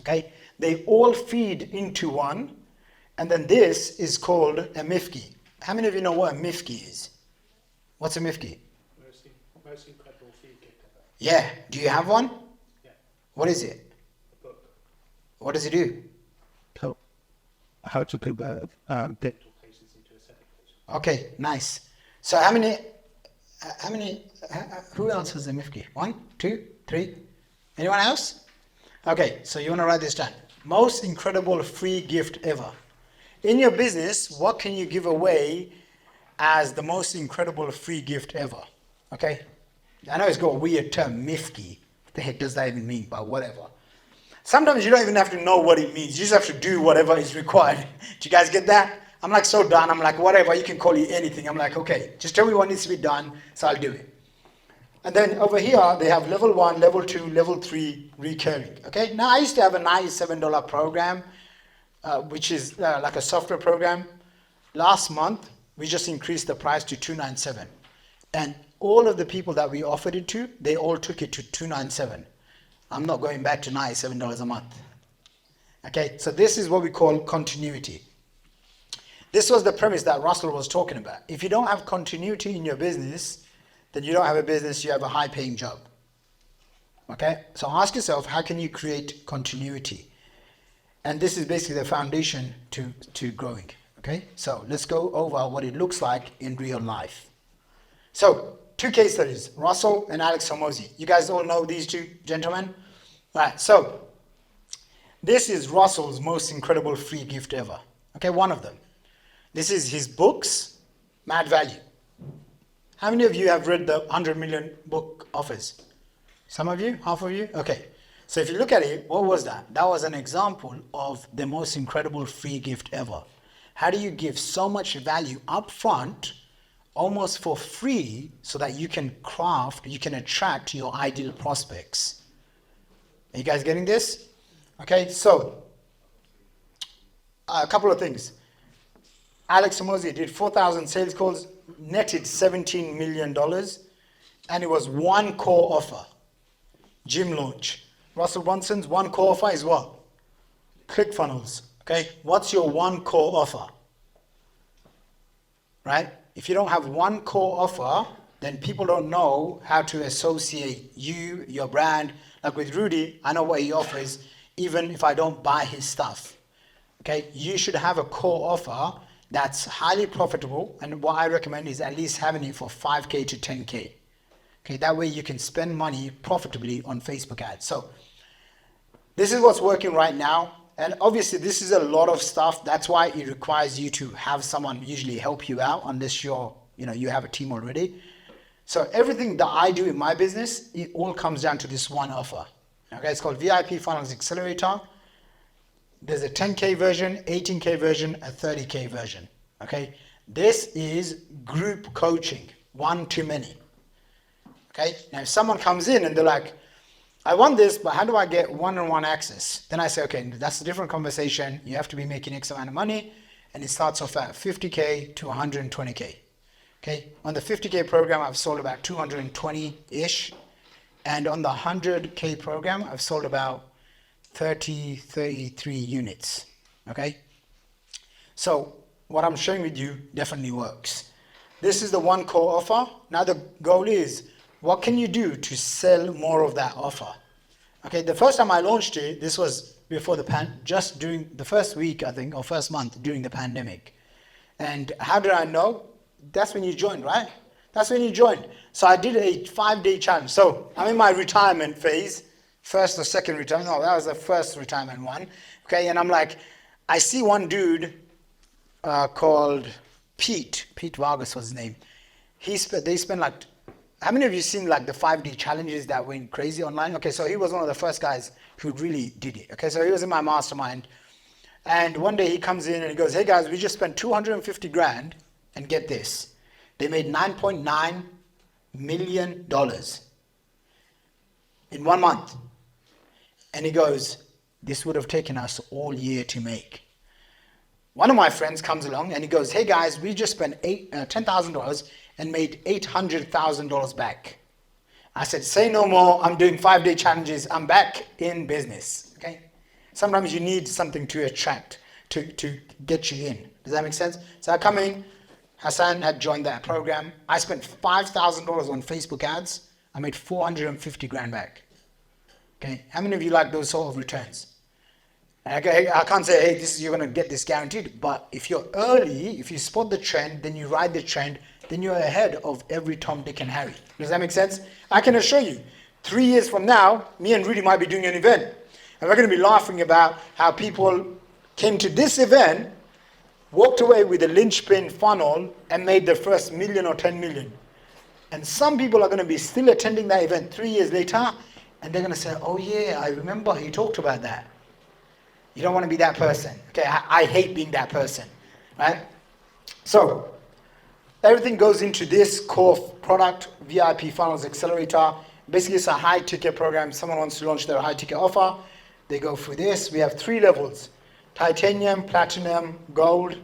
Speaker 1: Okay, they all feed into one. And then this is called a MIFKI. How many of you know what a MIFKI is? What's a MIFKI?
Speaker 3: Most incredible fee gift ever.
Speaker 1: Yeah. Do you have one?
Speaker 3: Yeah.
Speaker 1: What is it?
Speaker 3: A book.
Speaker 1: What does it do?
Speaker 2: So, how to convert dental
Speaker 3: Patients into aesthetic patients.
Speaker 1: Okay, nice. So who else has a MIFKI? 1, 2, 3? Anyone else? Okay, so you want to write this down. Most incredible free gift ever. In your business, what can you give away as the most incredible free gift ever? Okay? I know it's got a weird term, MIFKI. What the heck does that even mean? But whatever. Sometimes you don't even have to know what it means. You just have to do whatever is required. Do you guys get that? I'm like so done. I'm like, whatever, you can call it anything. I'm like, okay, just tell me what needs to be done, so I'll do it. And then over here, they have level 1, level 2, level 3 recurring. Okay, now I used to have a $97 program, which is like a software program. Last month, we just increased the price to $297. And all of the people that we offered it to, they all took it to $297. I'm not going back to $97 a month. Okay, so this is what we call continuity. This was the premise that Russell was talking about. If you don't have continuity in your business, then you don't have a business, you have a high-paying job. Okay, so ask yourself, how can you create continuity? And this is basically the foundation to growing. Okay, so let's go over what it looks like in real life. So 2 case studies, Russell and Alex Hormozi. You guys all know these 2 gentlemen? All right, so this is Russell's most incredible free gift ever. Okay, one of them. This is his books, Mad Value. How many of you have read the 100 million book offers? Some of you? Half of you? Okay. So if you look at it, what was that? That was an example of the most incredible free gift ever. How do you give so much value up front, almost for free, so that you can craft, you can attract your ideal prospects? Are you guys getting this? Okay, so a couple of things. Alex Hormozi did 4,000 sales calls, netted $17 million, and it was one core offer, gym launch. Russell Brunson's one core offer is what? ClickFunnels. Okay, what's your one core offer? Right? If you don't have one core offer, then people don't know how to associate you, your brand. Like with Rudy, I know what he offers, even if I don't buy his stuff. Okay, you should have a core offer that's highly profitable, and what I recommend is at least having it for 5K to 10K. Okay, that way you can spend money profitably on Facebook ads. So this is what's working right now. And obviously this is a lot of stuff. That's why it requires you to have someone usually help you out unless you have a team already. So everything that I do in my business, it all comes down to this one offer. Okay, it's called VIP Final Accelerator. There's a 10K version, 18K version, a 30K version. Okay, this is group coaching, one to many. Okay, now if someone comes in and they're like, I want this, but how do I get one-on-one access? Then I say, okay, that's a different conversation. You have to be making X amount of money, and it starts off at 50K to 120K. Okay, on the 50K program, I've sold about 220-ish. And on the 100K program, I've sold about 33 units. Okay, so what I'm sharing with you definitely works. This is the one core offer. Now the goal is, what can you do to sell more of that offer? Okay, the first time I launched it, this was before just during the first week, I think, or first month during the pandemic. And how did I know? That's when you joined, right? That's when you joined. So I did a 5-day challenge. So I'm in my retirement phase, first or second retirement. No, that was the first retirement one. Okay, and I'm like, I see one dude called Pete Vargas was his name. They spent like, how many of you seen like the 5-day challenges that went crazy online? Okay, so he was one of the first guys who really did it. Okay, so he was in my mastermind. And one day he comes in and he goes, hey guys, we just spent 250 grand, and get this, they made $9.9 million in 1 month. And he goes, this would have taken us all year to make. One of my friends comes along and he goes, hey guys, we just spent $10,000 and made $800,000 back. I said, say no more. I'm doing 5-day challenges. I'm back in business. Okay. Sometimes you need something to attract, to get you in. Does that make sense? So I come in, Hassan had joined that program. I spent $5,000 on Facebook ads. I made 450 grand back. Okay. How many of you like those sort of returns? Okay, I can't say, hey, you're going to get this guaranteed. But if you're early, if you spot the trend, then you ride the trend, then you're ahead of every Tom, Dick, and Harry. Does that make sense? I can assure you, 3 years from now, me and Rudy might be doing an event. And we're going to be laughing about how people came to this event, walked away with a Lynch Pin funnel, and made their first million or 10 million. And some people are going to be still attending that event 3 years later, and they're going to say, oh yeah, I remember he talked about that. You don't want to be that person. Okay, I hate being that person, right? So everything goes into this core product, VIP Funnels Accelerator. Basically, it's a high ticket program. Someone wants to launch their high ticket offer. They go through this. We have 3 levels: titanium, platinum, gold.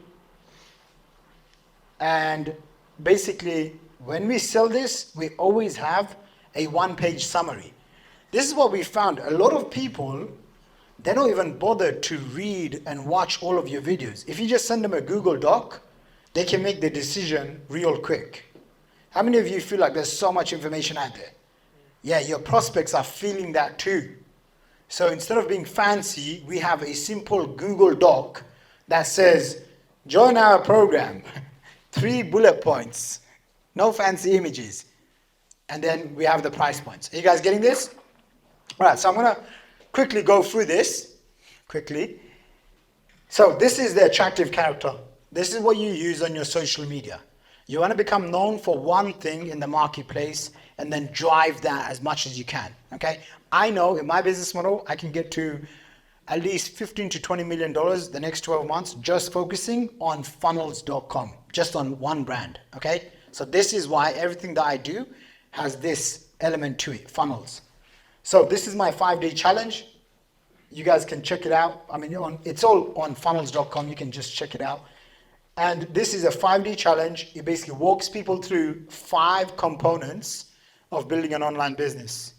Speaker 1: And basically, when we sell this, we always have a 1-page summary. This is what we found. A lot of people, they don't even bother to read and watch all of your videos. If you just send them a Google Doc, they can make the decision real quick. How many of you feel like there's so much information out there? Yeah, your prospects are feeling that too. So instead of being fancy, we have a simple Google Doc that says, join our program, 3 bullet points, no fancy images. And then we have the price points. Are you guys getting this? All right, so I'm going to quickly go through this, quickly. So this is the attractive character. This is what you use on your social media. You want to become known for one thing in the marketplace and then drive that as much as you can, okay? I know in my business model, I can get to at least $15 to $20 million the next 12 months just focusing on funnels.com, just on one brand, okay? So this is why everything that I do has this element to it, funnels. So this is my 5-day challenge. You guys can check it out. I mean, it's all on funnels.com. You can just check it out. And this is a 5-day challenge. It basically walks people through 5 components of building an online business.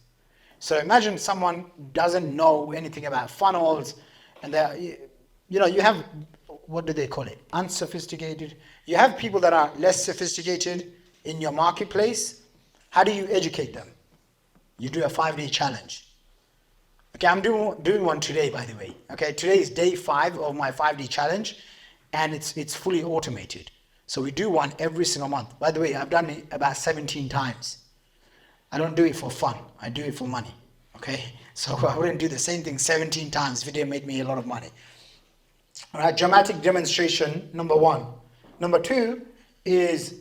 Speaker 1: So imagine someone doesn't know anything about funnels, and you have, what do they call it? Unsophisticated. You have people that are less sophisticated in your marketplace. How do you educate them? You do a 5-day challenge. Okay, I'm doing one today, by the way. Okay, today is day 5 of my 5-day challenge, and it's fully automated. So we do one every single month. By the way, I've done it about 17 times. I don't do it for fun. I do it for money. Okay, so I wouldn't do the same thing 17 times if it didn't make me a lot of money. All right, dramatic demonstration, number 1. Number 2 is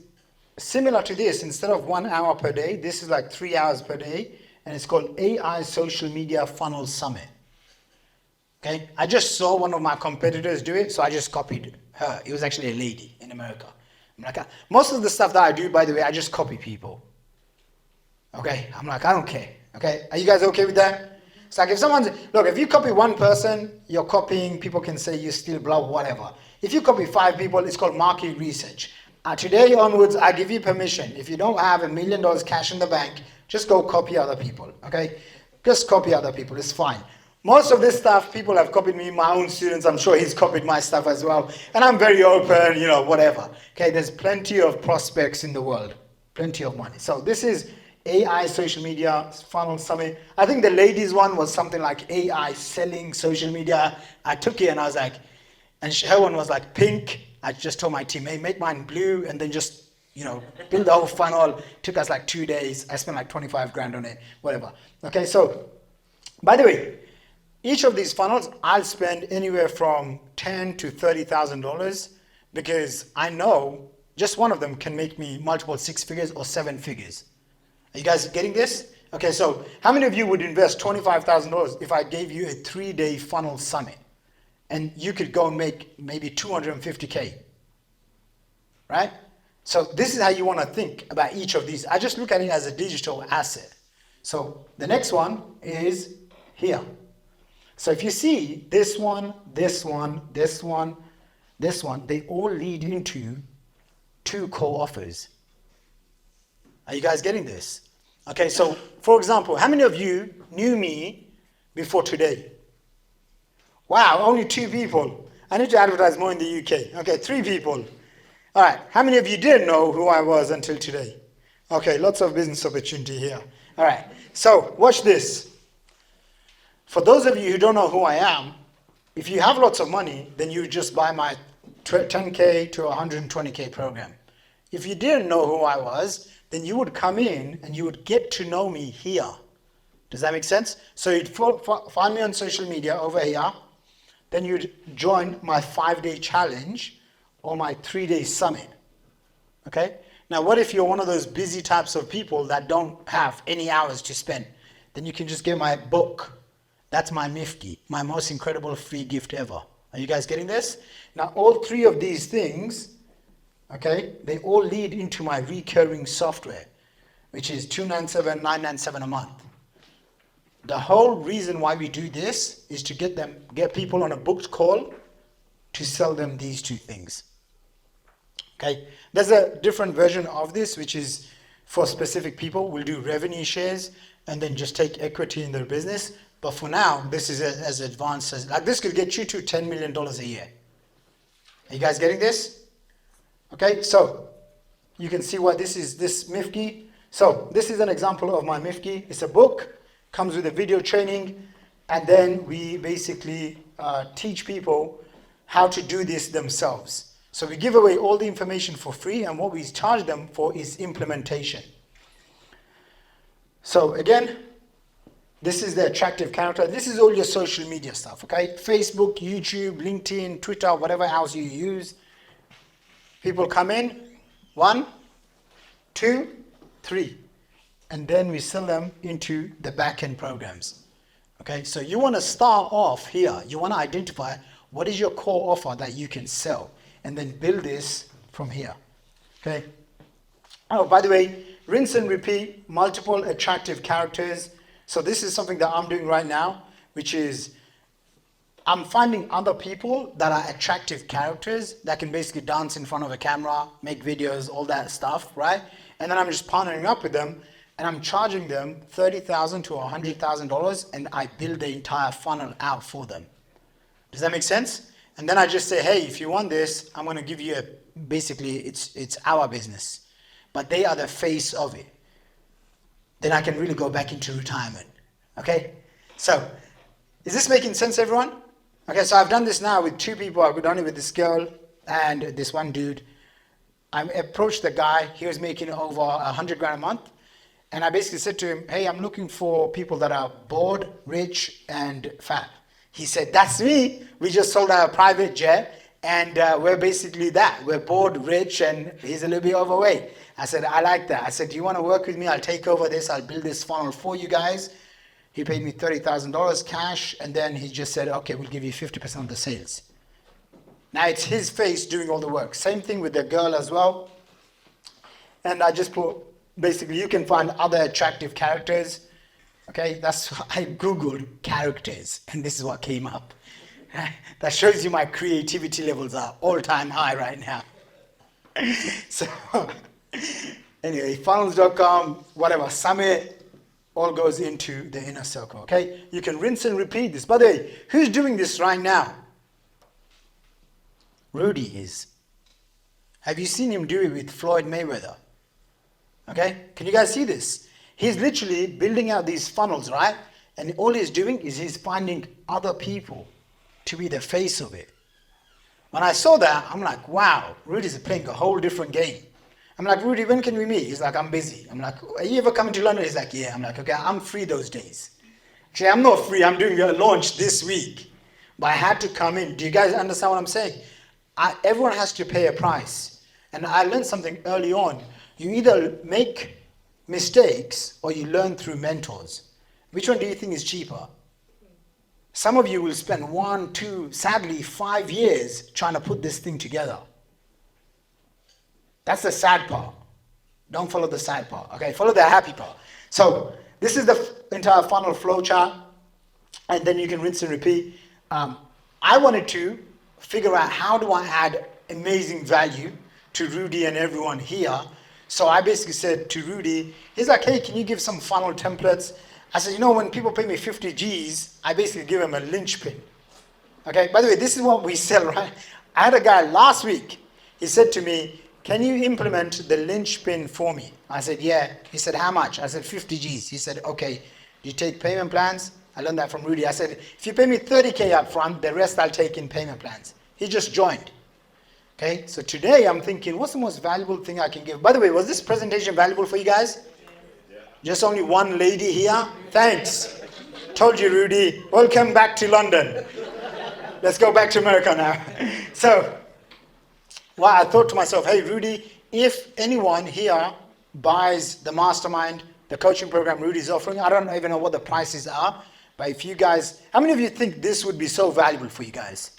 Speaker 1: similar to this. Instead of 1 hour per day, this is like 3 hours per day, and it's called AI Social Media Funnel Summit. Okay, I just saw one of my competitors do it, so I just copied her. It was actually a lady in America. I'm like, most of the stuff that I do, by the way, I just copy people. Okay, I'm like, I don't care. Okay, are you guys okay with that? It's like if someone's, look, if you copy one person, you're copying, people can say you steal, blah, whatever. If you copy 5 people, it's called market research. Today onwards, I give you permission. If you don't have $1 million cash in the bank, just go copy other people, okay? Just copy other people, it's fine. Most of this stuff, people have copied me, my own students, I'm sure he's copied my stuff as well. And I'm very open, you know, whatever. Okay, there's plenty of prospects in the world, plenty of money. So this is AI Social Media Funnel Summit. I think the ladies one was something like AI selling social media. I took it and I was like, and her one was like pink. I just told my team, hey, make mine blue and then just, you know, build the whole funnel. It took us like 2 days. I spent like 25 grand on it, whatever. Okay, so by the way, each of these funnels, I'll spend anywhere from $10,000 to $30,000 because I know just one of them can make me multiple 6 figures or 7 figures. Are you guys getting this? Okay, so how many of you would invest $25,000 if I gave you a 3-day funnel summit and you could go and make maybe 250K, right? So this is how you want to think about each of these. I just look at it as a digital asset. So the next one is here. So if you see this one, this one, this one, this one, they all lead into 2 core offers. Are you guys getting this? Okay, so for example, how many of you knew me before today? Wow, only 2 people. I need to advertise more in the UK. Okay, 3 people. All right, how many of you didn't know who I was until today? Okay, lots of business opportunity here. All right, so watch this. For those of you who don't know who I am, if you have lots of money, then you just buy my 10K to 120K program. If you didn't know who I was, then you would come in and you would get to know me here. Does that make sense? So you'd find me on social media over here. Then you'd join my 5-day challenge or my 3-day summit. Okay? Now, what if you're one of those busy types of people that don't have any hours to spend? Then you can just get my book. That's my Mifki, my most incredible free gift ever. Are you guys getting this? Now, all 3 of these things, okay, they all lead into my recurring software, which is $297,997 a month. The whole reason why we do this is to get people on a booked call to sell them these 2 things. Okay, there's a different version of this, which is for specific people. We'll do revenue shares and then just take equity in their business. But for now, this is as advanced as, like this could get you to $10 million a year. Are you guys getting this? Okay, so you can see what this is, this Mifki. So this is an example of my Mifki. It's a book, comes with a video training, and then we basically teach people how to do this themselves. So we give away all the information for free, and what we charge them for is implementation. So again, this is the attractive character. This is all your social media stuff, okay? Facebook, YouTube, LinkedIn, Twitter, whatever else you use. People come in, 1, 2, 3, and then we sell them into the back-end programs. Okay, so you want to start off here. You want to identify what is your core offer that you can sell, and then build this from here. Okay. Oh, by the way, rinse and repeat, multiple attractive characters. So this is something that I'm doing right now, which is I'm finding other people that are attractive characters that can basically dance in front of a camera, make videos, all that stuff, right? And then I'm just partnering up with them, and I'm charging them $30,000 to $100,000, and I build the entire funnel out for them. Does that make sense? And then I just say, hey, if you want this, I'm going to give you basically it's our business, but they are the face of it. Then I can really go back into retirement. Okay? So Is this making sense, everyone? Okay, so I've done this now with 2 people. I've done it with this girl and this one dude. I approached the guy. He was making over 100 grand a month. And I basically said to him, hey, I'm looking for people that are bored, rich, and fat. He said, that's me. We just sold our private jet. And we're basically that. We're bored, rich, and he's a little bit overweight. I said, I like that. I said, do you want to work with me? I'll take over this. I'll build this funnel for you guys. He paid me $30,000 cash. And then he just said, okay, we'll give you 50% of the sales. Now it's his face doing all the work. Same thing with the girl as well. And I just put, basically, you can find other attractive characters. Okay, that's I Googled characters, and this is what came up. That shows you my creativity levels are all-time high right now. So, anyway, funnels.com, whatever, summit, all goes into the inner circle, okay? You can rinse and repeat this. By the way, who's doing this right now? Rudy is. Have you seen him do it with Floyd Mayweather? Okay, can you guys see this? He's literally building out these funnels, right? And all he's doing is he's finding other people to be the face of it. When I saw that, I'm like, wow, Rudy's playing a whole different game. I'm like, Rudy, when can we meet? He's like, I'm busy. I'm like, are you ever coming to London? He's like, yeah. I'm like, okay, I'm free those days. Actually, I'm not free. I'm doing a launch this week. But I had to come in. Do you guys understand what I'm saying? Everyone has to pay a price. And I learned something early on. You either make mistakes or you learn through mentors. Which one do you think is cheaper? Some of you will spend 1, 2, sadly 5 years trying to put this thing together. That's the sad part. Don't follow the sad part, okay? Follow the happy part. So this is the entire funnel flow chart, and then you can rinse and repeat. I wanted to figure out how do I add amazing value to Rudy and everyone here. So I basically said to Rudy, he's like, hey, can you give some funnel templates? I said, you know, when people pay me 50 G's, I basically give them a Lynch Pin. Okay, by the way, this is what we sell, right? I had a guy last week, he said to me, can you implement the Lynch Pin for me? I said, yeah. He said, how much? I said, 50 G's. He said, okay, do you take payment plans? I learned that from Rudy. I said, if you pay me 30K up front, the rest I'll take in payment plans. He just joined. Okay, so today I'm thinking, what's the most valuable thing I can give? By the way, was this presentation valuable for you guys? Yeah. Just only one lady here? Thanks. Told you, Rudy. Welcome back to London. Let's go back to America now. So, well, I thought to myself, hey, Rudy, if anyone here buys the mastermind, the coaching program Rudy's offering, I don't even know what the prices are, but if you guys, how many of you think this would be so valuable for you guys?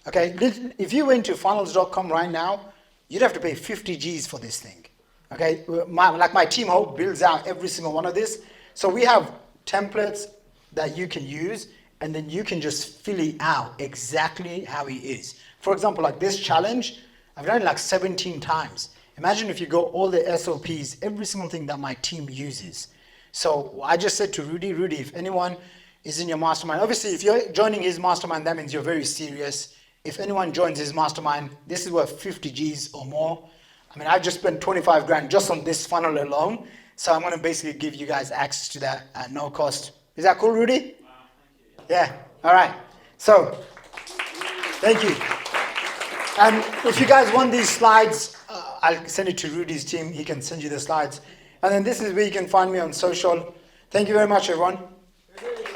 Speaker 1: Okay, if you went to funnels.com right now, you'd have to pay 50 G's for this thing. Okay, my team Hope builds out every single one of this. So we have templates that you can use, and then you can just fill it out exactly how it is. For example, like this challenge, I've done it like 17 times. Imagine if you go all the SOPs, every single thing that my team uses. So I just said to Rudy, if anyone is in your mastermind, obviously if you're joining his mastermind, that means you're very serious. If anyone joins his mastermind, this is worth 50 G's or more. I mean, I've just spent 25 grand just on this funnel alone. So I'm going to basically give you guys access to that at no cost. Is that cool, Rudy?
Speaker 3: Wow, thank you.
Speaker 1: Yeah, all right. So, thank you. And if you guys want these slides, I'll send it to Rudy's team. He can send you the slides. And then this is where you can find me on social. Thank you very much, everyone.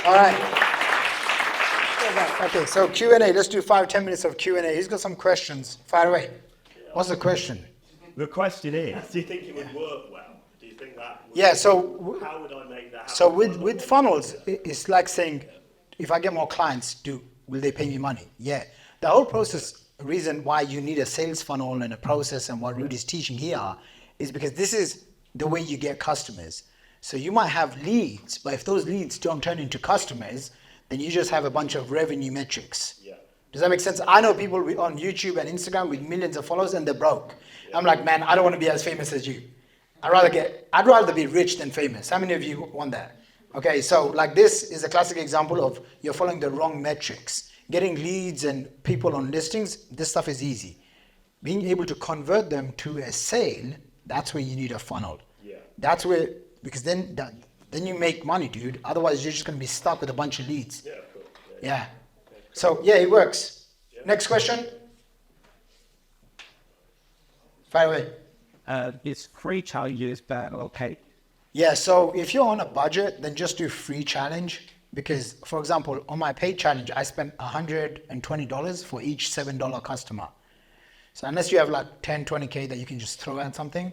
Speaker 1: All right. Okay, so Q&A. Let's do 5-10 minutes of Q&A. He's got some questions. Fire away. What's the question?
Speaker 4: The question is,
Speaker 3: Do you think it would work well? Do you think that would
Speaker 1: Yeah, so
Speaker 3: how would I make that happen?
Speaker 1: So with funnels, it's like saying, if I get more clients, will they pay me money? Yeah. The whole process, reason why you need a sales funnel and a process and what Rudy's teaching here is because this is the way you get customers. So you might have leads, but if those leads don't turn into customers, then you just have a bunch of revenue metrics.
Speaker 3: Yeah.
Speaker 1: Does that make sense? I know people on YouTube and Instagram with millions of followers and they're broke. Yeah. I'm like, man, I don't want to be as famous as you. I'd rather be rich than famous. How many of you want that? Okay, so like this is a classic example of you're following the wrong metrics. Getting leads and people on listings, this stuff is easy. Being able to convert them to a sale, that's where you need a funnel.
Speaker 3: Yeah.
Speaker 1: That's where, because then you make money, dude. Otherwise, you're just going to be stuck with a bunch of leads.
Speaker 3: Yeah, of course.
Speaker 1: Yeah. So yeah, it works. Next question. Fire away.
Speaker 2: It's free challenges, but okay.
Speaker 1: Yeah, so if you're on a budget, then just do free challenge. Because, for example, on my paid challenge, I spent $120 for each $7 customer. So unless you have like 10, 20K that you can just throw at something,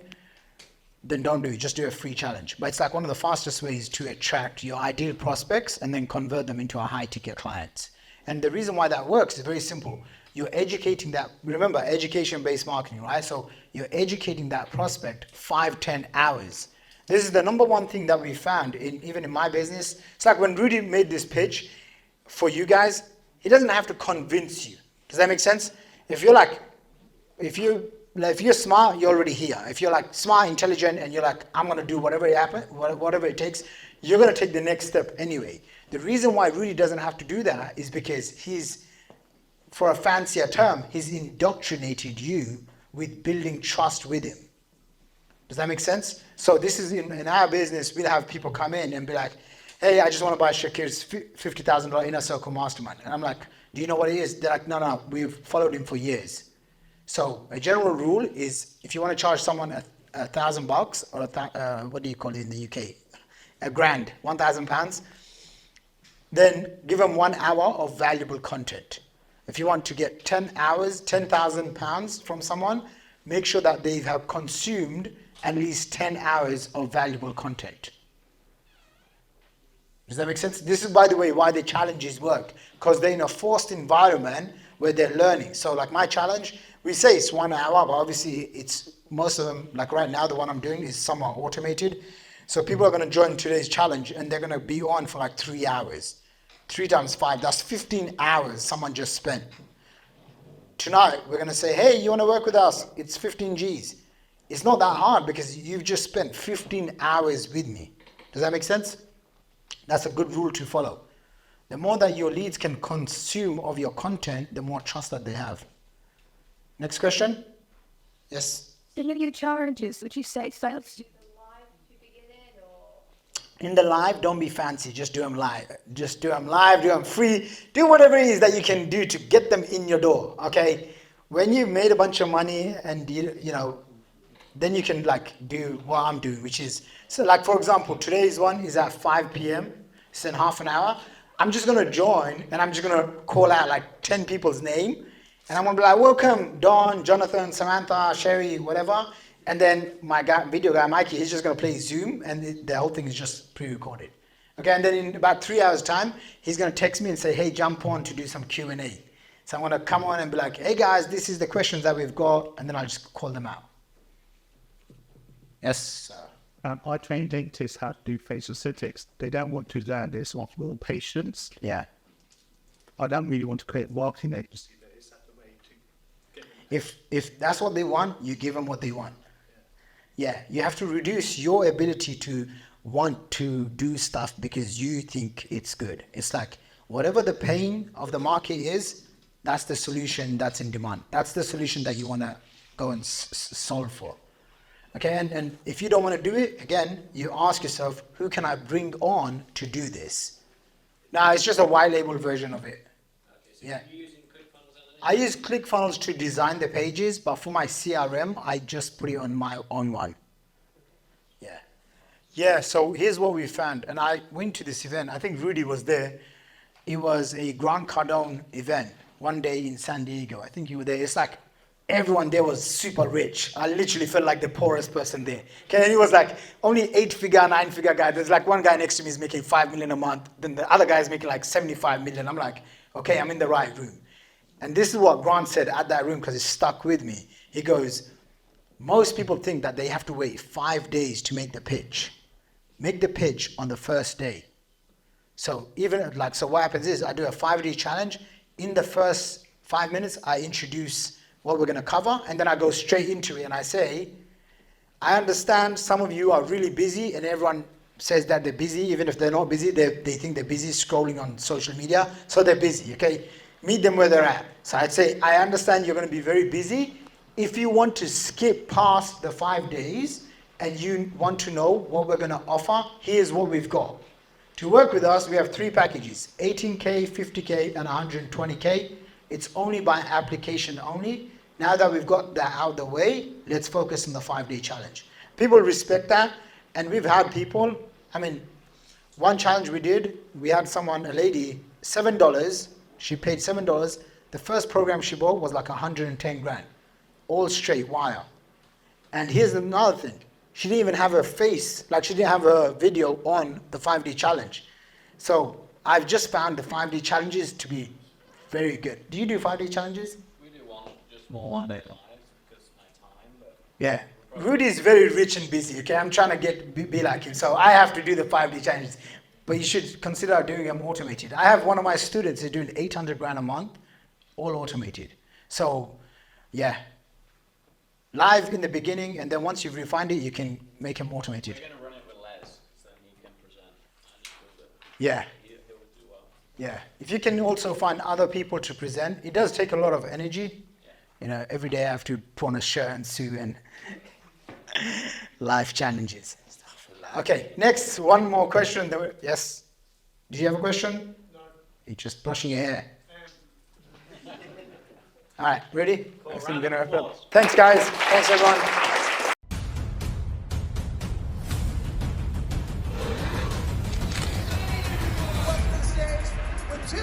Speaker 1: then don't do it. Just do a free challenge. But it's like one of the fastest ways to attract your ideal prospects and then convert them into a high ticket clients. And the reason why that works is very simple. You're educating that, remember, education-based marketing, right? So you're educating that prospect 5-10 hours. This is the number one thing that we found even in my business. It's like when Rudy made this pitch for you guys, he doesn't have to convince you. Does that make sense? If you're smart, you're already here. If you're like smart, intelligent, and you're like, I'm gonna do whatever it takes, you're gonna take the next step anyway. The reason why Rudy doesn't have to do that is because he's, for a fancier term, he's indoctrinated you with building trust with him. Does that make sense? So this is in our business, we'll have people come in and be like, hey, I just want to buy Shakir's $50,000 inner circle mastermind. And I'm like, do you know what it is? They're like, no, we've followed him for years. So a general rule is if you want to charge someone $1,000 or what do you call it in the UK? $1,000, 1,000 pounds, then give them 1 hour of valuable content. If you want to get 10 hours, 10,000 pounds from someone, make sure that they have consumed at least 10 hours of valuable content. Does that make sense? This is, by the way, why the challenges work, because they're in a forced environment where they're learning. So like my challenge, we say it's 1 hour, but obviously it's most of them, like right now, the one I'm doing is somewhat automated. So people are going to join today's challenge and they're going to be on for like 3 hours. 3 times 5, that's 15 hours someone just spent. Tonight, we're going to say, hey, you want to work with us? It's 15 G's. It's not that hard because you've just spent 15 hours with me. Does that make sense? That's a good rule to follow. The more that your leads can consume of your content, the more trust that they have. Next question? Yes?
Speaker 5: The new challenges, would you say sales do them live to begin in, or?
Speaker 1: In the live, don't be fancy. Just do them live. Just do them live, do them free. Do whatever it is that you can do to get them in your door, okay? When you've made a bunch of money and, you know, then you can like do what I'm doing, which is, so like for example, today's one is at 5 p.m. It's in half an hour. I'm just going to join and I'm just going to call out like 10 people's name. And I'm going to be like, welcome, Don, Jonathan, Samantha, Sherry, whatever. And then my guy, video guy, Mikey, he's just going to play Zoom and the whole thing is just pre-recorded. Okay, and then in about 3 hours time, he's going to text me and say, hey, jump on to do some Q&A. So I'm going to come on and be like, hey guys, this is the questions that we've got. And then I'll just call them out. Yes.
Speaker 4: I train dentists how to do facial aesthetics. They don't want to learn this off real patients.
Speaker 1: Yeah.
Speaker 4: I don't really want to create a marketing agency. But is that the way to get
Speaker 1: If that's what they want, you give them what they want. Yeah, you have to reduce your ability to want to do stuff because you think it's good. It's like whatever the pain of the market is, that's the solution that's in demand. That's the solution that you want to go and solve for. Okay, and if you don't want to do it, again, you ask yourself, who can I bring on to do this? Now, it's just a white label version of it.
Speaker 6: Okay, so
Speaker 1: Yeah.
Speaker 6: you're using ClickFunnels underneath?
Speaker 1: I use ClickFunnels to design the pages, but for my CRM, I just put it on my own one. Yeah. Yeah, so here's what we found. And I went to this event. I think Rudy was there. It was a Grant Cardone event one day in San Diego. I think you were there. It's like everyone there was super rich. I literally felt like the poorest person there. Okay, and it was like only 8-figure, 9-figure guy. There's like one guy next to me is making 5 million a month. Then the other guy is making like 75 million. I'm like, okay, I'm in the right room. And this is what Grant said at that room because it stuck with me. He goes, most people think that they have to wait 5 days to make the pitch. Make the pitch on the first day. So even like, so what happens is I do a 5-day challenge. In the first 5 minutes, I introduce what we're going to cover, and then I go straight into it and I say, I understand some of you are really busy, and everyone says that they're busy. Even if they're not busy, they think they're busy scrolling on social media, so they're busy, okay? Meet them where they're at. So I'd say, I understand you're going to be very busy. If you want to skip past the 5 days and you want to know what we're going to offer, here's what we've got. To work with us, we have 3 packages, 18K, 50K, and 120K. It's only by application only. Now that we've got that out of the way, let's focus on the 5-day challenge. People respect that, and we've had people, I mean, one challenge we did, we had someone, a lady, $7, she paid $7. The first program she bought was like 110 grand, all straight wire. And here's another thing. She didn't even have her face, like she didn't have her video on the 5-day challenge. So I've just found the 5-day challenges to be very good. Do you do 5-day challenges?
Speaker 6: We do one, just one day live because my time. But
Speaker 1: Yeah. Rudy is very rich and busy, okay? I'm trying to be like him. So I have to do the 5-day challenges. But you should consider doing them automated. I have one of my students who's doing 800 grand a month, all automated. So, yeah. Live in the beginning, and then once you've refined it, you can make them automated.
Speaker 6: we're gonna run it with Les, so then he can present and just prove it.
Speaker 1: Yeah.
Speaker 6: He'll do well.
Speaker 1: Yeah. If you can also find other people to present, it does take a lot of energy. You know, every day I have to put on a shirt and suit and life challenges. Okay, next, one more question. Yes? Did you have a question? No. You're just brushing your hair. All right, ready? Thanks, guys. Thanks, everyone.
Speaker 7: Up to the stage with 2